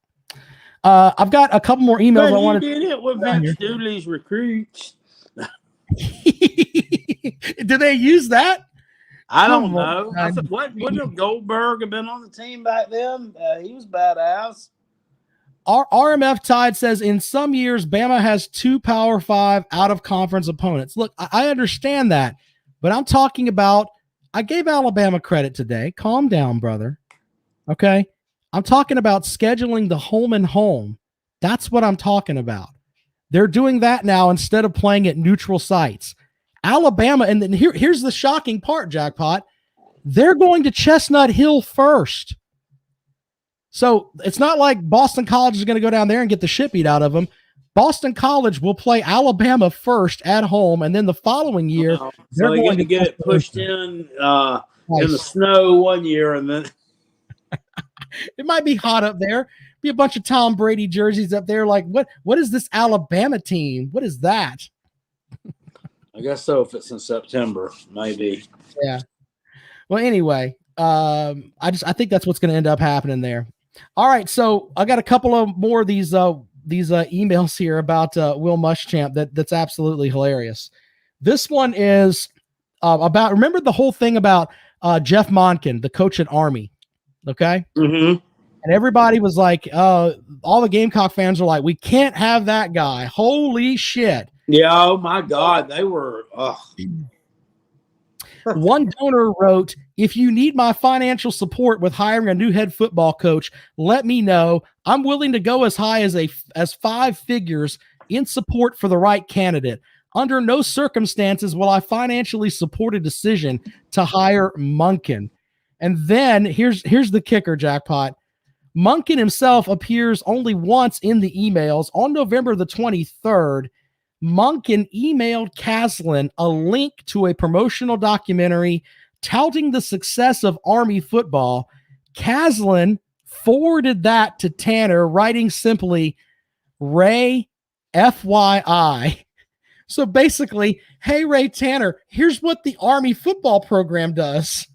I've got a couple more emails I wanted. Did it with Vince Dooley's recruits. Did they use that? I don't know. Wouldn't Goldberg have been on the team back then? He was badass. Our RMF Tide says in some years, Bama has 2 Power 5 out-of-conference opponents. Look, I understand that, but I'm talking about I gave Alabama credit today. Calm down, brother. Okay? I'm talking about scheduling the home and home. That's what I'm talking about. They're doing that now instead of playing at neutral sites. Alabama, and then here's the shocking part, Jackpot. They're going to Chestnut Hill first. So it's not like Boston College is going to go down there and get the shit beat out of them. Boston College will play Alabama first at home, and then the following year they're going to get it pushed in the snow one year, and then it might be hot up there. Be a bunch of Tom Brady jerseys up there. Like what is this Alabama team? What is that? I guess so. If it's in September, maybe. Yeah. Well, anyway, I think that's what's going to end up happening there. All right, so I got a couple of more of these emails here about Will Muschamp that's absolutely hilarious. This one is about, remember the whole thing about Jeff Monken, the coach at Army, okay? Mm-hmm. And everybody was like, all the Gamecock fans are like, we can't have that guy. Holy shit. Yeah, oh my God, they were. One donor wrote, if you need my financial support with hiring a new head football coach, let me know. I'm willing to go as high as 5 figures in support for the right candidate. Under no circumstances will I financially support a decision to hire Monken. And then here's the kicker, Jackpot. Monken himself appears only once in the emails. On November the 23rd, Monken emailed Caslin a link to a promotional documentary touting the success of Army football. Caslin forwarded that to Tanner, writing simply, Ray, FYI. So basically, hey, Ray Tanner, here's what the Army football program does.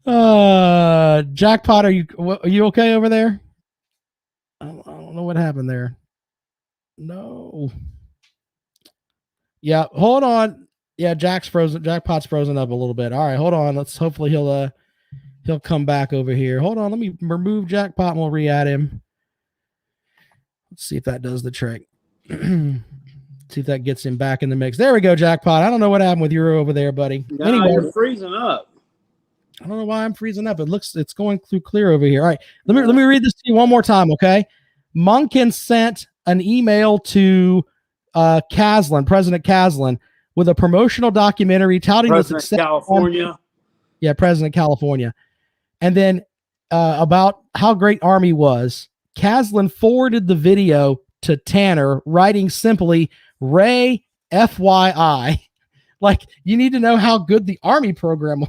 Jackpot, are you okay over there? I don't know what happened there. No. Yeah, hold on. Yeah, Jackpot's frozen up a little bit. All right, hold on. Hopefully he'll come back over here. Hold on, let me remove Jackpot and we'll re-add him. Let's see if that does the trick. See if that gets him back in the mix. There we go, Jackpot. I don't know what happened with you over there, buddy. No, anyway, you're freezing up. I don't know why I'm freezing up. It's going through clear over here. All right, let me read this to you one more time, okay? Monken sent an email to Caslin, President Caslin, with a promotional documentary touting President the success California. President California. And then about how great Army was. Caslin forwarded the video to Tanner, writing simply, Ray, FYI. Like, you need to know how good the Army program was.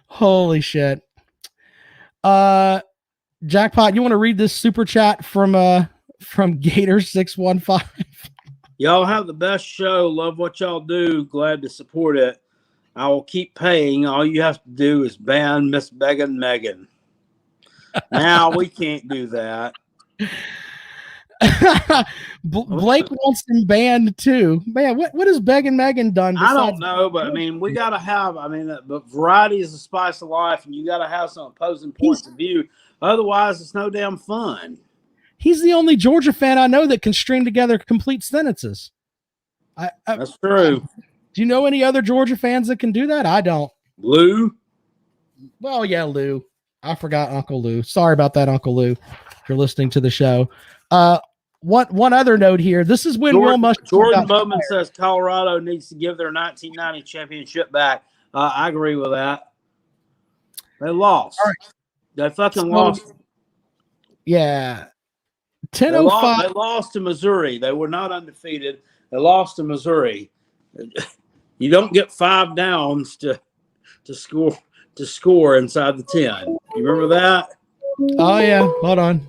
Holy shit. Jackpot, you want to read this super chat from Gator 615? Y'all have the best show. Love what y'all do. Glad to support it. I will keep paying. All you have to do is ban Miss Beggin' Megan. Now we can't do that. Blake wants him banned too. Man, what has Beggin' Megan done? I don't know, but I mean, we got to have. But variety is the spice of life, and you got to have some opposing points of view. Otherwise, it's no damn fun. He's the only Georgia fan I know that can string together complete sentences. That's true. Do you know any other Georgia fans that can do that? I don't. Blue. Well, yeah, Lou. I forgot Uncle Lou. Sorry about that, Uncle Lou. If you're listening to the show. One other note here. This is when Will Muschamp Jordan Bowman says Colorado needs to give their 1990 championship back. I agree with that. They lost. All right. They fucking lost. Yeah. They 10:05. lost to Missouri. They were not undefeated. They lost to Missouri. You don't get 5 downs to score inside the 10. You remember that? Oh, yeah. Hold on.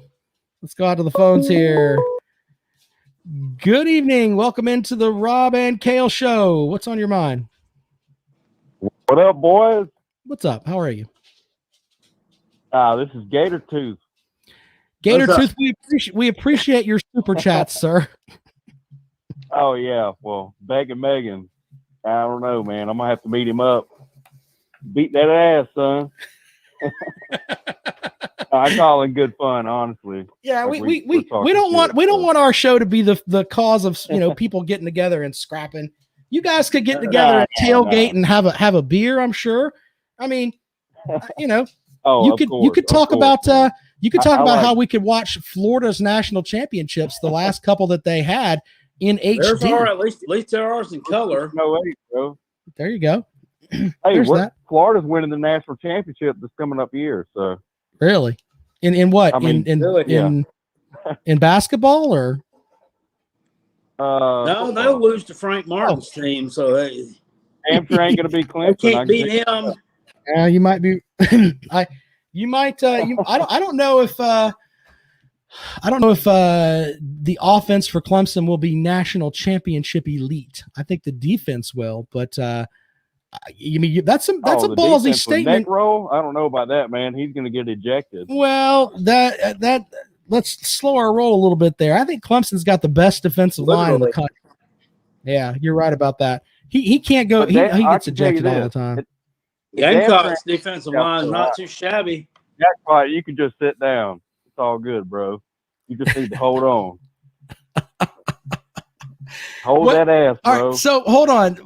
Let's go out to the phones here. Good evening. Welcome into the Rob and Kale show. What's on your mind? What up, boys? What's up? How are you? This is Gator Tooth. Gator Tooth, we appreciate your super chats, sir. Oh, yeah. Well, begging Megan. I don't know, man. I'm going to have to meet him up. Beat that ass, son. I call it good fun, honestly. Yeah, we don't want our show to be the cause of people getting together and scrapping. You guys could get together and tailgate and have a beer. I'm sure. I mean, you could talk about how we could watch Florida's national championships, the last couple that they had in HD. At least there are in color. No way, bro. There you go. Hey, Florida's winning the national championship this coming up year. So really, in what? In basketball or? No, they'll lose to Frank Martin's team. So Hampshire ain't going to be Clemson. They can't beat him. Yeah, you might be. I don't know if the offense for Clemson will be national championship elite. I think the defense will, but that's a ballsy statement. Neck roll? I don't know about that, man. He's going to get ejected. Well, that let's slow our roll a little bit there. I think Clemson's got the best defensive line in the country. Yeah, you're right about that. He can't go. He gets ejected all the time. Gamecocks defensive line is not too shabby. That's right. You can just sit down. It's all good, bro. You just need to hold on. Hold that ass, bro. All right, so hold on.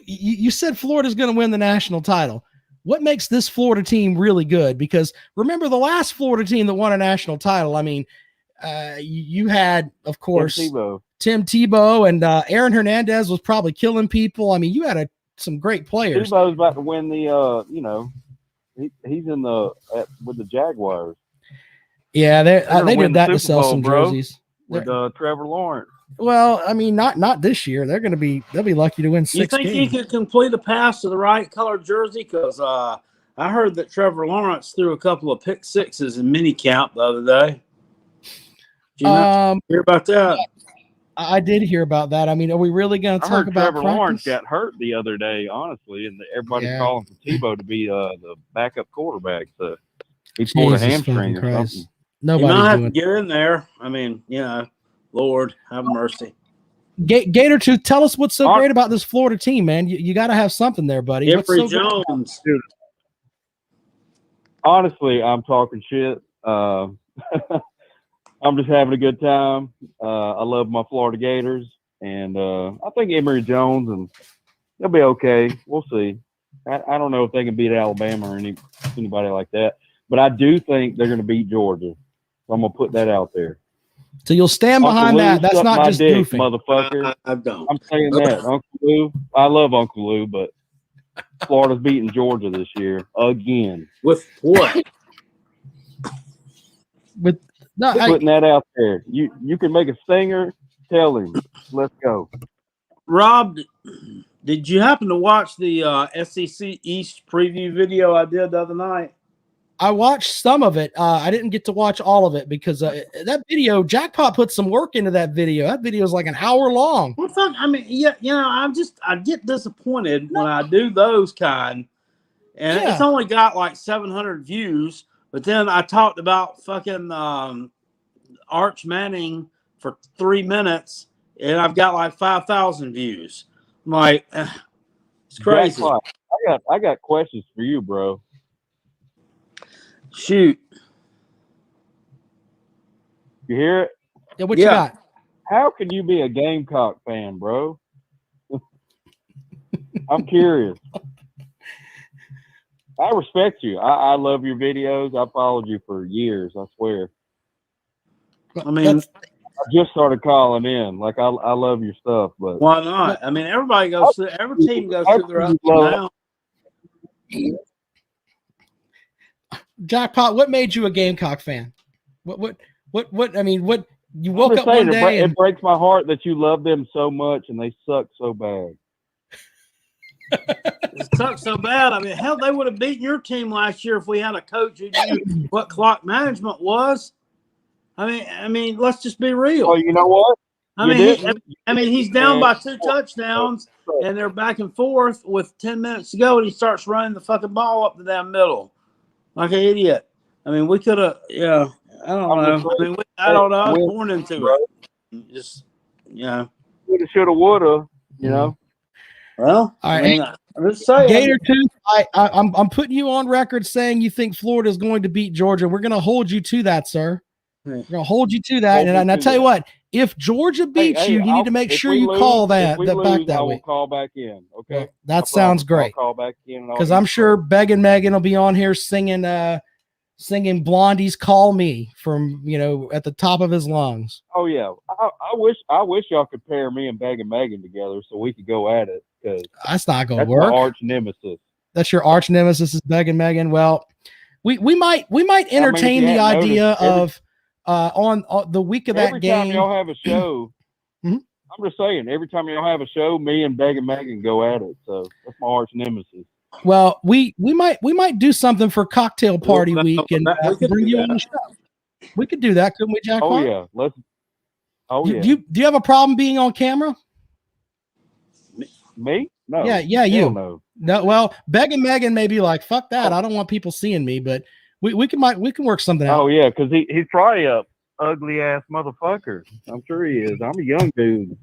You said Florida's going to win the national title. What makes this Florida team really good? Because remember the last Florida team that won a national title. I mean, you had, of course, Tim Tebow and Aaron Hernandez was probably killing people. I mean, you had some great players. Tebow's about to win the, he's in with the Jaguars. Yeah, they did that to sell some jerseys with Trevor Lawrence. Well, I mean, not this year. They'll be lucky to win 6 games. You think he could complete a pass to the right color jersey? Because I heard that Trevor Lawrence threw a couple of pick sixes in mini camp the other day. Did you hear about that? I did hear about that. I mean, are we really going to talk about Trevor Lawrence got hurt the other day, honestly, and everybody's calling for Tebow to be the backup quarterback. So he pulled a hamstring or something. Nobody's you might have to get in there. I mean, Lord have mercy. Gator Tooth, tell us what's so great about this Florida team, man. You got to have something there, buddy. Jeffrey Jones. Dude, honestly, I'm talking shit. I'm just having a good time. I love my Florida Gators, and I think Emory Jones, and they'll be okay. We'll see. I don't know if they can beat Alabama or anybody like that, but I do think they're going to beat Georgia. So I'm going to put that out there. So you'll stand behind that. That's not just goofing. Motherfucker. I don't. I'm saying that. Uncle Lou, I love Uncle Lou, but Florida's beating Georgia this year again. With what? Putting that out there. You can make a stinger. Tell him. Let's go. Rob, did you happen to watch the SEC East preview video I did the other night? I watched some of it. I didn't get to watch all of it because that video, Jackpot put some work into that video. That video is like an hour long. Well, I mean, I get disappointed when I do those kind, and it's only got like 700 views. But then I talked about fucking Arch Manning for 3 minutes, and I've got like 5,000 views. I'm like, it's crazy. Jackpot, I got questions for you, bro. Shoot. You hear it? Yeah, what you got? How can you be a Gamecock fan, bro? I'm curious. I respect you. I love your videos. I followed you for years. I swear. I mean, I just started calling in. Like I love your stuff, but why not? I mean, everybody goes through. Every team goes through their ups and downs. Jackpot, what made you a Gamecock fan? What? I mean, what? You woke up one day and it breaks my heart that you love them so much and they suck so bad. It sucks so bad. I mean, hell, they would have beaten your team last year if we had a coach who knew what clock management was. I mean, let's just be real. Well, you know what? I mean, he's down by 2 touchdowns, and they're back and forth with 10 minutes to go, and he starts running the fucking ball up the damn middle like an idiot. I mean, we could have, yeah. I don't know. I mean, I don't know. I was born into it. Just, yeah. Coulda, shoulda, woulda. You know. Well, all right. I mean, I'm just saying. Gator Tooth, I'm putting you on record saying you think Florida is going to beat Georgia. We're going to hold you to that, sir. We're going to hold you to that. And I tell you what, if Georgia beats you, you need to make sure you call that back that I will week. Call back in. Okay. Well, that sounds great. I'll call back in because I'm sure Beg and Megan will be on here singing Blondie's "Call Me" from at the top of his lungs. Oh yeah, I wish y'all could pair me and Beg and Megan together so we could go at it. Because that's not going to that's work. my arch nemesis. That's your arch nemesis is Beg and Megan. Well, we might entertain the idea of on the week of that game. Every time y'all have a show, I'm just saying. Every time y'all have a show, me and Beg and Megan go at it. So that's my arch nemesis. Well, we might do something for cocktail party week and bring you on the show. We could do that, couldn't we, Jack? Oh yeah, let's. Oh yeah. Do you have a problem being on camera? Me? No. Yeah, you. No. No. Well, Beg and Megan may be like, "Fuck that! I don't want people seeing me." But we can work something out. Oh yeah, because he's probably a ugly ass motherfucker. I'm sure he is. I'm a young dude.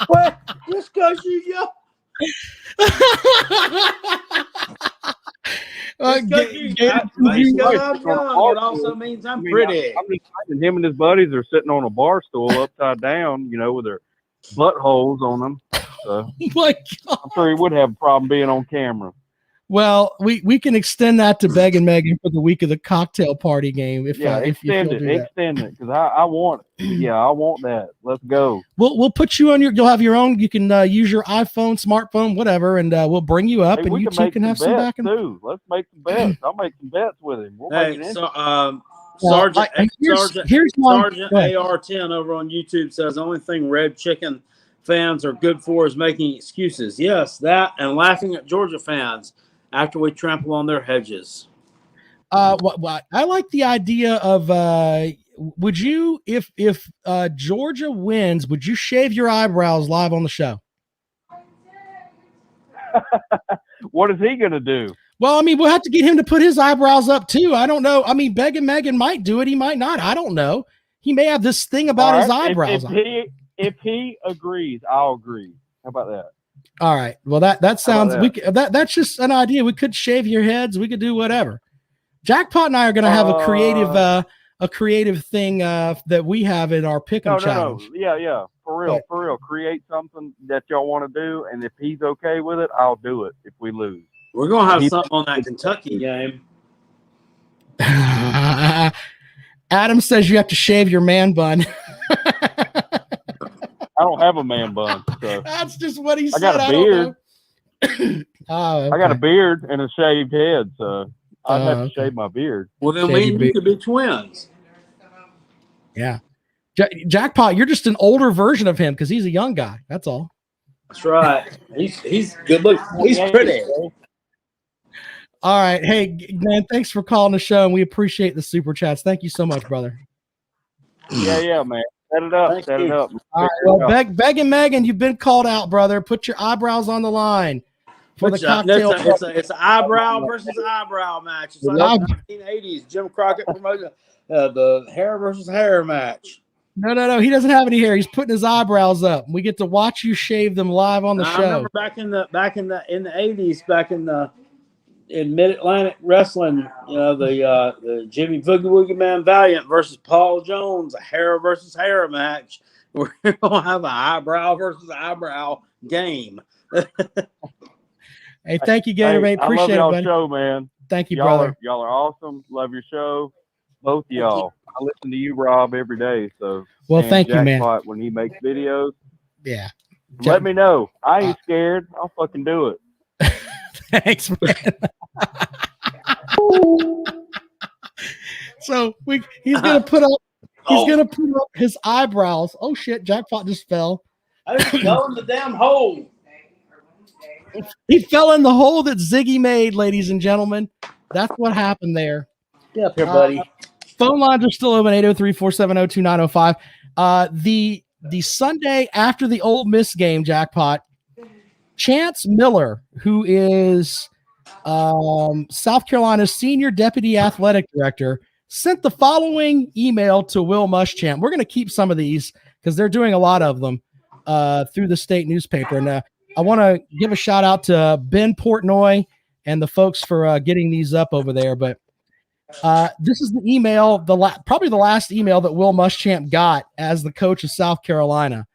What? Just because you young. It also means I'm pretty. I'm just saying, him and his buddies are sitting on a bar stool upside down, with their buttholes on them. So, oh my God. I'm sure he would have a problem being on camera. Well, we can extend that to Beg and Megan for the week of the cocktail party game. Extend it because I want it. Yeah, I want that. Let's go. We'll put you on you'll have your own. You can use your iPhone, smartphone, whatever, and we'll bring you up, and you two can have some back and forth. Let's make some bets. I'll make some bets with him. Sergeant Sergeant AR10 over on YouTube says the only thing Red Chicken fans are good for is making excuses. Yes, that and laughing at Georgia fans after we trample on their hedges. What I like the idea of would you if Georgia wins, would you shave your eyebrows live on the show? What is he gonna do? Well, I mean, we'll have to get him to put his eyebrows up too. I don't know. I mean, Beg and Megan might do it. He might not. I don't know. He may have this thing about his eyebrows. If he agrees, I'll agree. How about that? All right. Well, that sounds that's just an idea. We could shave your heads. We could do whatever. Jackpot and I are going to have a creative thing that we have in our pick'em challenge. No. Yeah. For real. Create something that y'all want to do, and if he's okay with it, I'll do it. If we lose, we're going to have something on that Kentucky game. Adam says you have to shave your man bun. I don't have a man bun. So. That's just what he said. I got a beard. Okay. I got a beard and a shaved head, so I'd have to shave my beard. Well, then we could be twins. Yeah. Jackpot, you're just an older version of him because he's a young guy. That's all. That's right. He's good looking. He's pretty. All right. Hey, man, thanks for calling the show, and we appreciate the super chats. Thank you so much, brother. Yeah, man. Set it up. All right. Well, Beg and Megan, you've been called out, brother. Put your eyebrows on the line for the cocktail. It's an eyebrow versus eyebrow match. It's like the 1980s. Jim Crockett promoted the hair versus hair match. No. He doesn't have any hair. He's putting his eyebrows up. We get to watch you shave them live on the show. I remember back in the 80s, in Mid-Atlantic Wrestling, the Jimmy Boogie Woogie Man Valiant versus Paul Jones, a hair versus hair match. We're going to have an eyebrow versus eyebrow game. Hey, thank you, Gator Mate. I love Appreciate it, y'all buddy. show, man. Thank you, Y'all brother. y'all are awesome. Love your show, both of y'all. I listen to you, Rob, every day. So, Well, and thank you, man. Jackpot when he makes videos. Yeah. Let me know. I ain't scared. I'll fucking do it. Thanks, man. So he's gonna put up his eyebrows. Oh shit, Jackpot just fell. I just fell in the damn hole. He fell in the hole that Ziggy made, ladies and gentlemen. That's what happened there. Get up here, buddy. Phone lines are still open, 803-470-2905. The Sunday after the Ole Miss game, Jackpot, Chance Miller, who is South Carolina's senior deputy athletic director, sent the following email to Will Muschamp. We're going to keep some of these because they're doing a lot of them through the state newspaper. And I want to give a shout out to Ben Portnoy and the folks for getting these up over there. But this is the email, probably the last email that Will Muschamp got as the coach of South Carolina.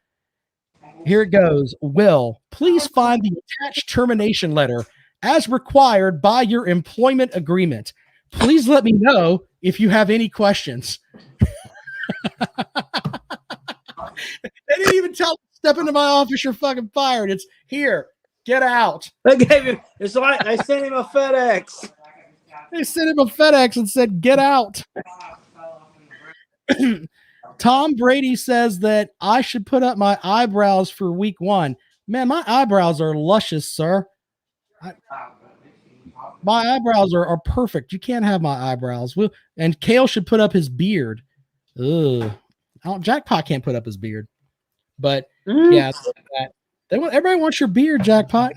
Here it goes. Will, please find the attached termination letter as required by your employment agreement. Please let me know if you have any questions. They didn't even tell me, step into my office, you're fucking fired. It's here. Get out. They gave him, it's like they sent him a FedEx. They sent him a FedEx and said, get out. Tom Brady says that I should put up my eyebrows for week 1. Man, my eyebrows are luscious, sir. My eyebrows are perfect. You can't have my eyebrows. And Kale should put up his beard. Ugh. Jackpot can't put up his beard. But yeah, everybody wants your beard, Jackpot.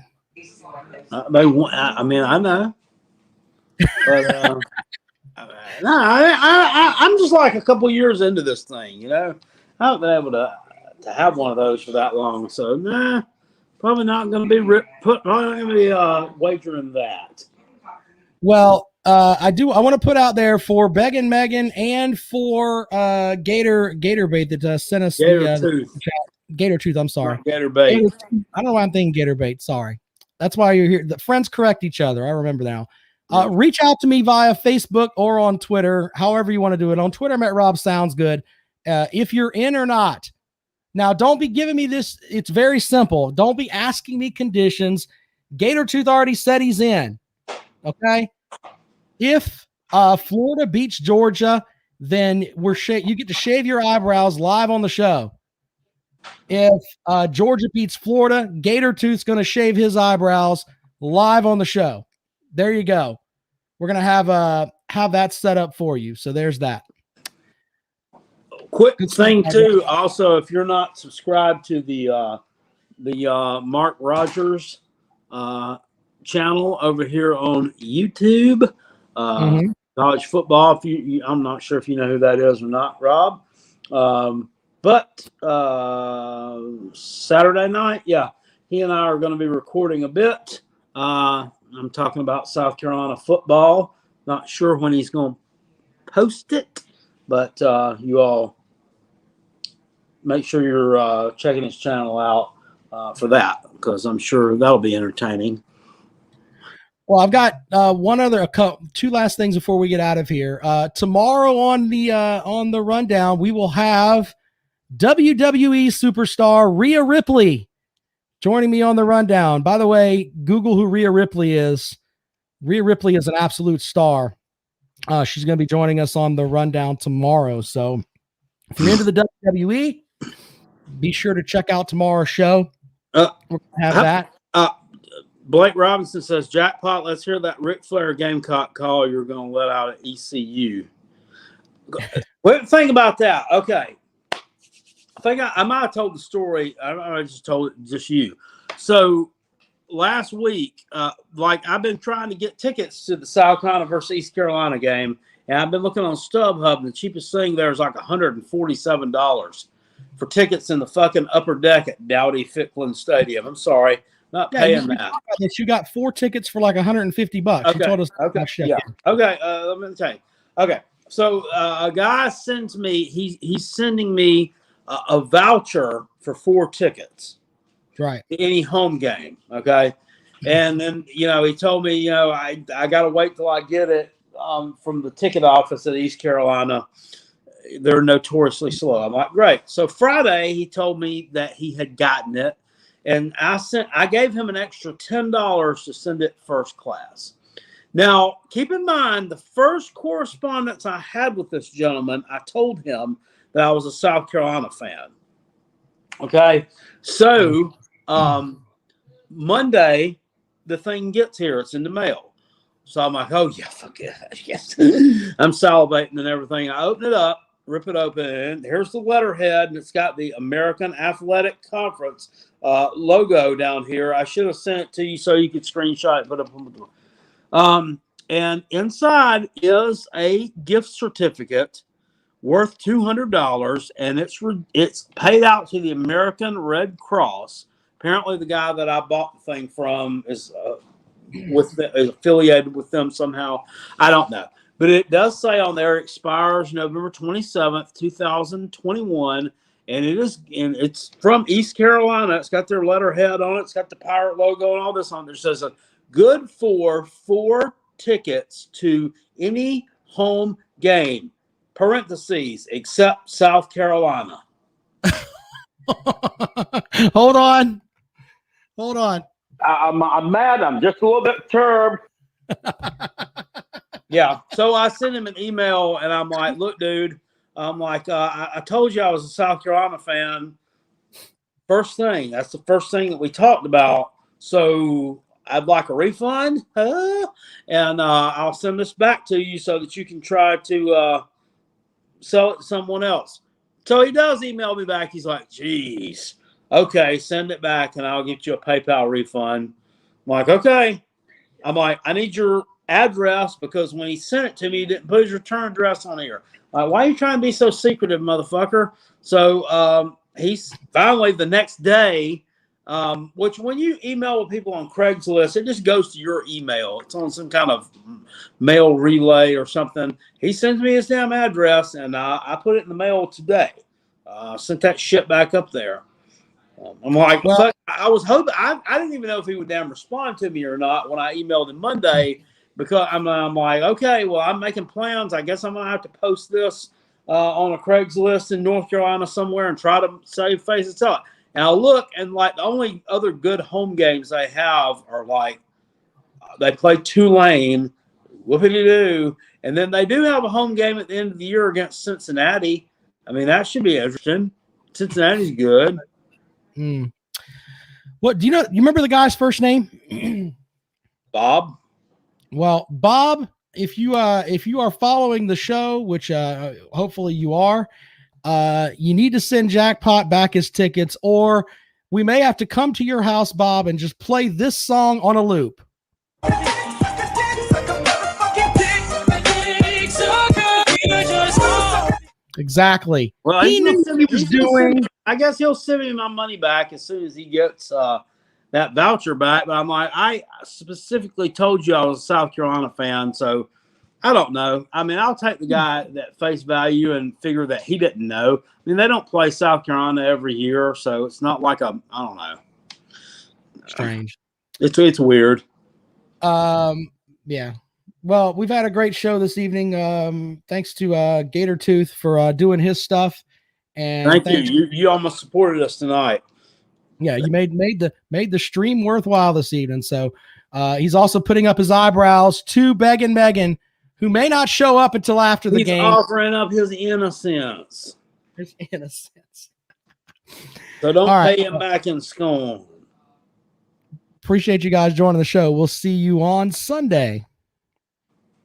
I mean, I know. But no, I'm just like a couple years into this thing, you know. I haven't been able to have one of those for that long, so probably not going to be probably not going to be wagering that. Well, I want to put out there for Beg and Megan and for Gator Bait that sent us Gator Tooth. I'm sorry, Gator Bait. I don't know why I'm thinking Gator Bait. Sorry, that's why you're here. The friends correct each other. I remember now. Reach out to me via Facebook or on Twitter, however you want to do it. On Twitter, I'm at Rob Sounds Good. If you're in or not. Now, don't be giving me this. It's very simple. Don't be asking me conditions. Gator Tooth already said he's in. Okay. If Florida beats Georgia, then you get to shave your eyebrows live on the show. If Georgia beats Florida, Gator Tooth's going to shave his eyebrows live on the show. There you go. We're going to have that set up for you. So there's that. Quick thing too. Also, if you're not subscribed to the Mark Rogers channel over here on YouTube, college football. I'm not sure if you know who that is or not, Rob. But Saturday night, he and I are going to be recording a bit. I'm talking about South Carolina football. Not sure when he's going to post it, but you all make sure you're checking his channel out for that, because I'm sure that'll be entertaining. Well, I've got two last things before we get out of here. Tomorrow on the rundown, we will have WWE superstar Rhea Ripley joining me on the rundown. By the way, Google who Rhea Ripley is. Rhea Ripley is an absolute star. She's going to be joining us on the rundown tomorrow. So if you're into the WWE, be sure to check out tomorrow's show. We're going to have that. Blake Robinson says, Jackpot, let's hear that Ric Flair Gamecock call you're going to let out at ECU. Wait, think about that. Okay. I think I might have told the story. I just told it just you. So last week, I've been trying to get tickets to the South Carolina versus East Carolina game, and I've been looking on StubHub, and the cheapest thing there is like $147 for tickets in the fucking upper deck at Dowdy-Ficklin Stadium. I'm sorry, not paying that. You got 4 tickets for like $150. Okay. You told us. Okay. Yeah. Okay. Let me tell you. Okay. So a guy sends me. He's sending me a voucher for 4 tickets. Right. To any home game. Okay. And then, he told me, I got to wait till I get it from the ticket office at East Carolina. They're notoriously slow. I'm like, great. So Friday, he told me that he had gotten it. And I gave him an extra $10 to send it first class. Now, keep in mind, the first correspondence I had with this gentleman, I told him that I was a South Carolina fan. Okay. So Monday, the thing gets here. It's in the mail. So I'm like, oh, yeah, fuck it. Yes. I'm salivating and everything. I open it up, rip it open, and here's the letterhead, and it's got the American Athletic Conference logo down here. I should have sent it to you so you could screenshot it, put it up on the door. And inside is a gift certificate worth $200, and it's paid out to the American Red Cross. Apparently, the guy that I bought the thing from is is affiliated with them somehow. I don't know, but it does say on there it expires November 27th, 2021, and it's from East Carolina. It's got their letterhead on it. It's got the pirate logo and all this on there. It says good for 4 tickets to any home game, parentheses, except South Carolina. Hold on. I'm mad. I'm just a little bit perturbed. Yeah. So I sent him an email, and I'm like, look, dude, I'm like, I told you I was a South Carolina fan. First thing. That's the first thing that we talked about. So I'd like a refund, and I'll send this back to you so that you can try to sell it to someone else. So he does email me back. He's like, geez, okay, send it back, and I'll get you a PayPal refund. I'm like, okay. I'm like, I need your address because when he sent it to me, he didn't put his return address on here. Like, why are you trying to be so secretive, motherfucker? So he's finally the next day, which when you email with people on Craigslist, it just goes to your email. It's on some kind of mail relay or something. He sends me his damn address, and I put it in the mail today. Sent that shit back up there. I'm like, fuck, I was hoping, I didn't even know if he would damn respond to me or not when I emailed him Monday, because I'm like, okay, well, I'm making plans. I guess I'm going to have to post this on a Craigslist in North Carolina somewhere and try to save face. It's up. And I look, and like the only other good home games they have are like they play Tulane, whoopity-doo, and then they do have a home game at the end of the year against Cincinnati. I mean, that should be interesting. Cincinnati's good. What do you know? You remember the guy's first name? Bob. Well, Bob, if you are following the show, which hopefully you are, you need to send Jackpot back his tickets, or we may have to come to your house, Bob, and just play this song on a loop. Exactly. Well, he knew what he was doing. I guess he'll send me my money back as soon as he gets that voucher back. But I'm like, I specifically told you I was a South Carolina fan, so I don't know. I mean, I'll take the guy at face value and figure that he didn't know. I mean, they don't play South Carolina every year, so it's not like I don't know. Strange. It's weird. Yeah. Well, we've had a great show this evening. Thanks to Gator Tooth for doing his stuff. And thank you. You almost supported us tonight. Yeah, you made the stream worthwhile this evening. So he's also putting up his eyebrows to Beggin' Megan, who may not show up until after the game. He's offering up his innocence. His innocence. So don't pay him back in scorn. Appreciate you guys joining the show. We'll see you on Sunday.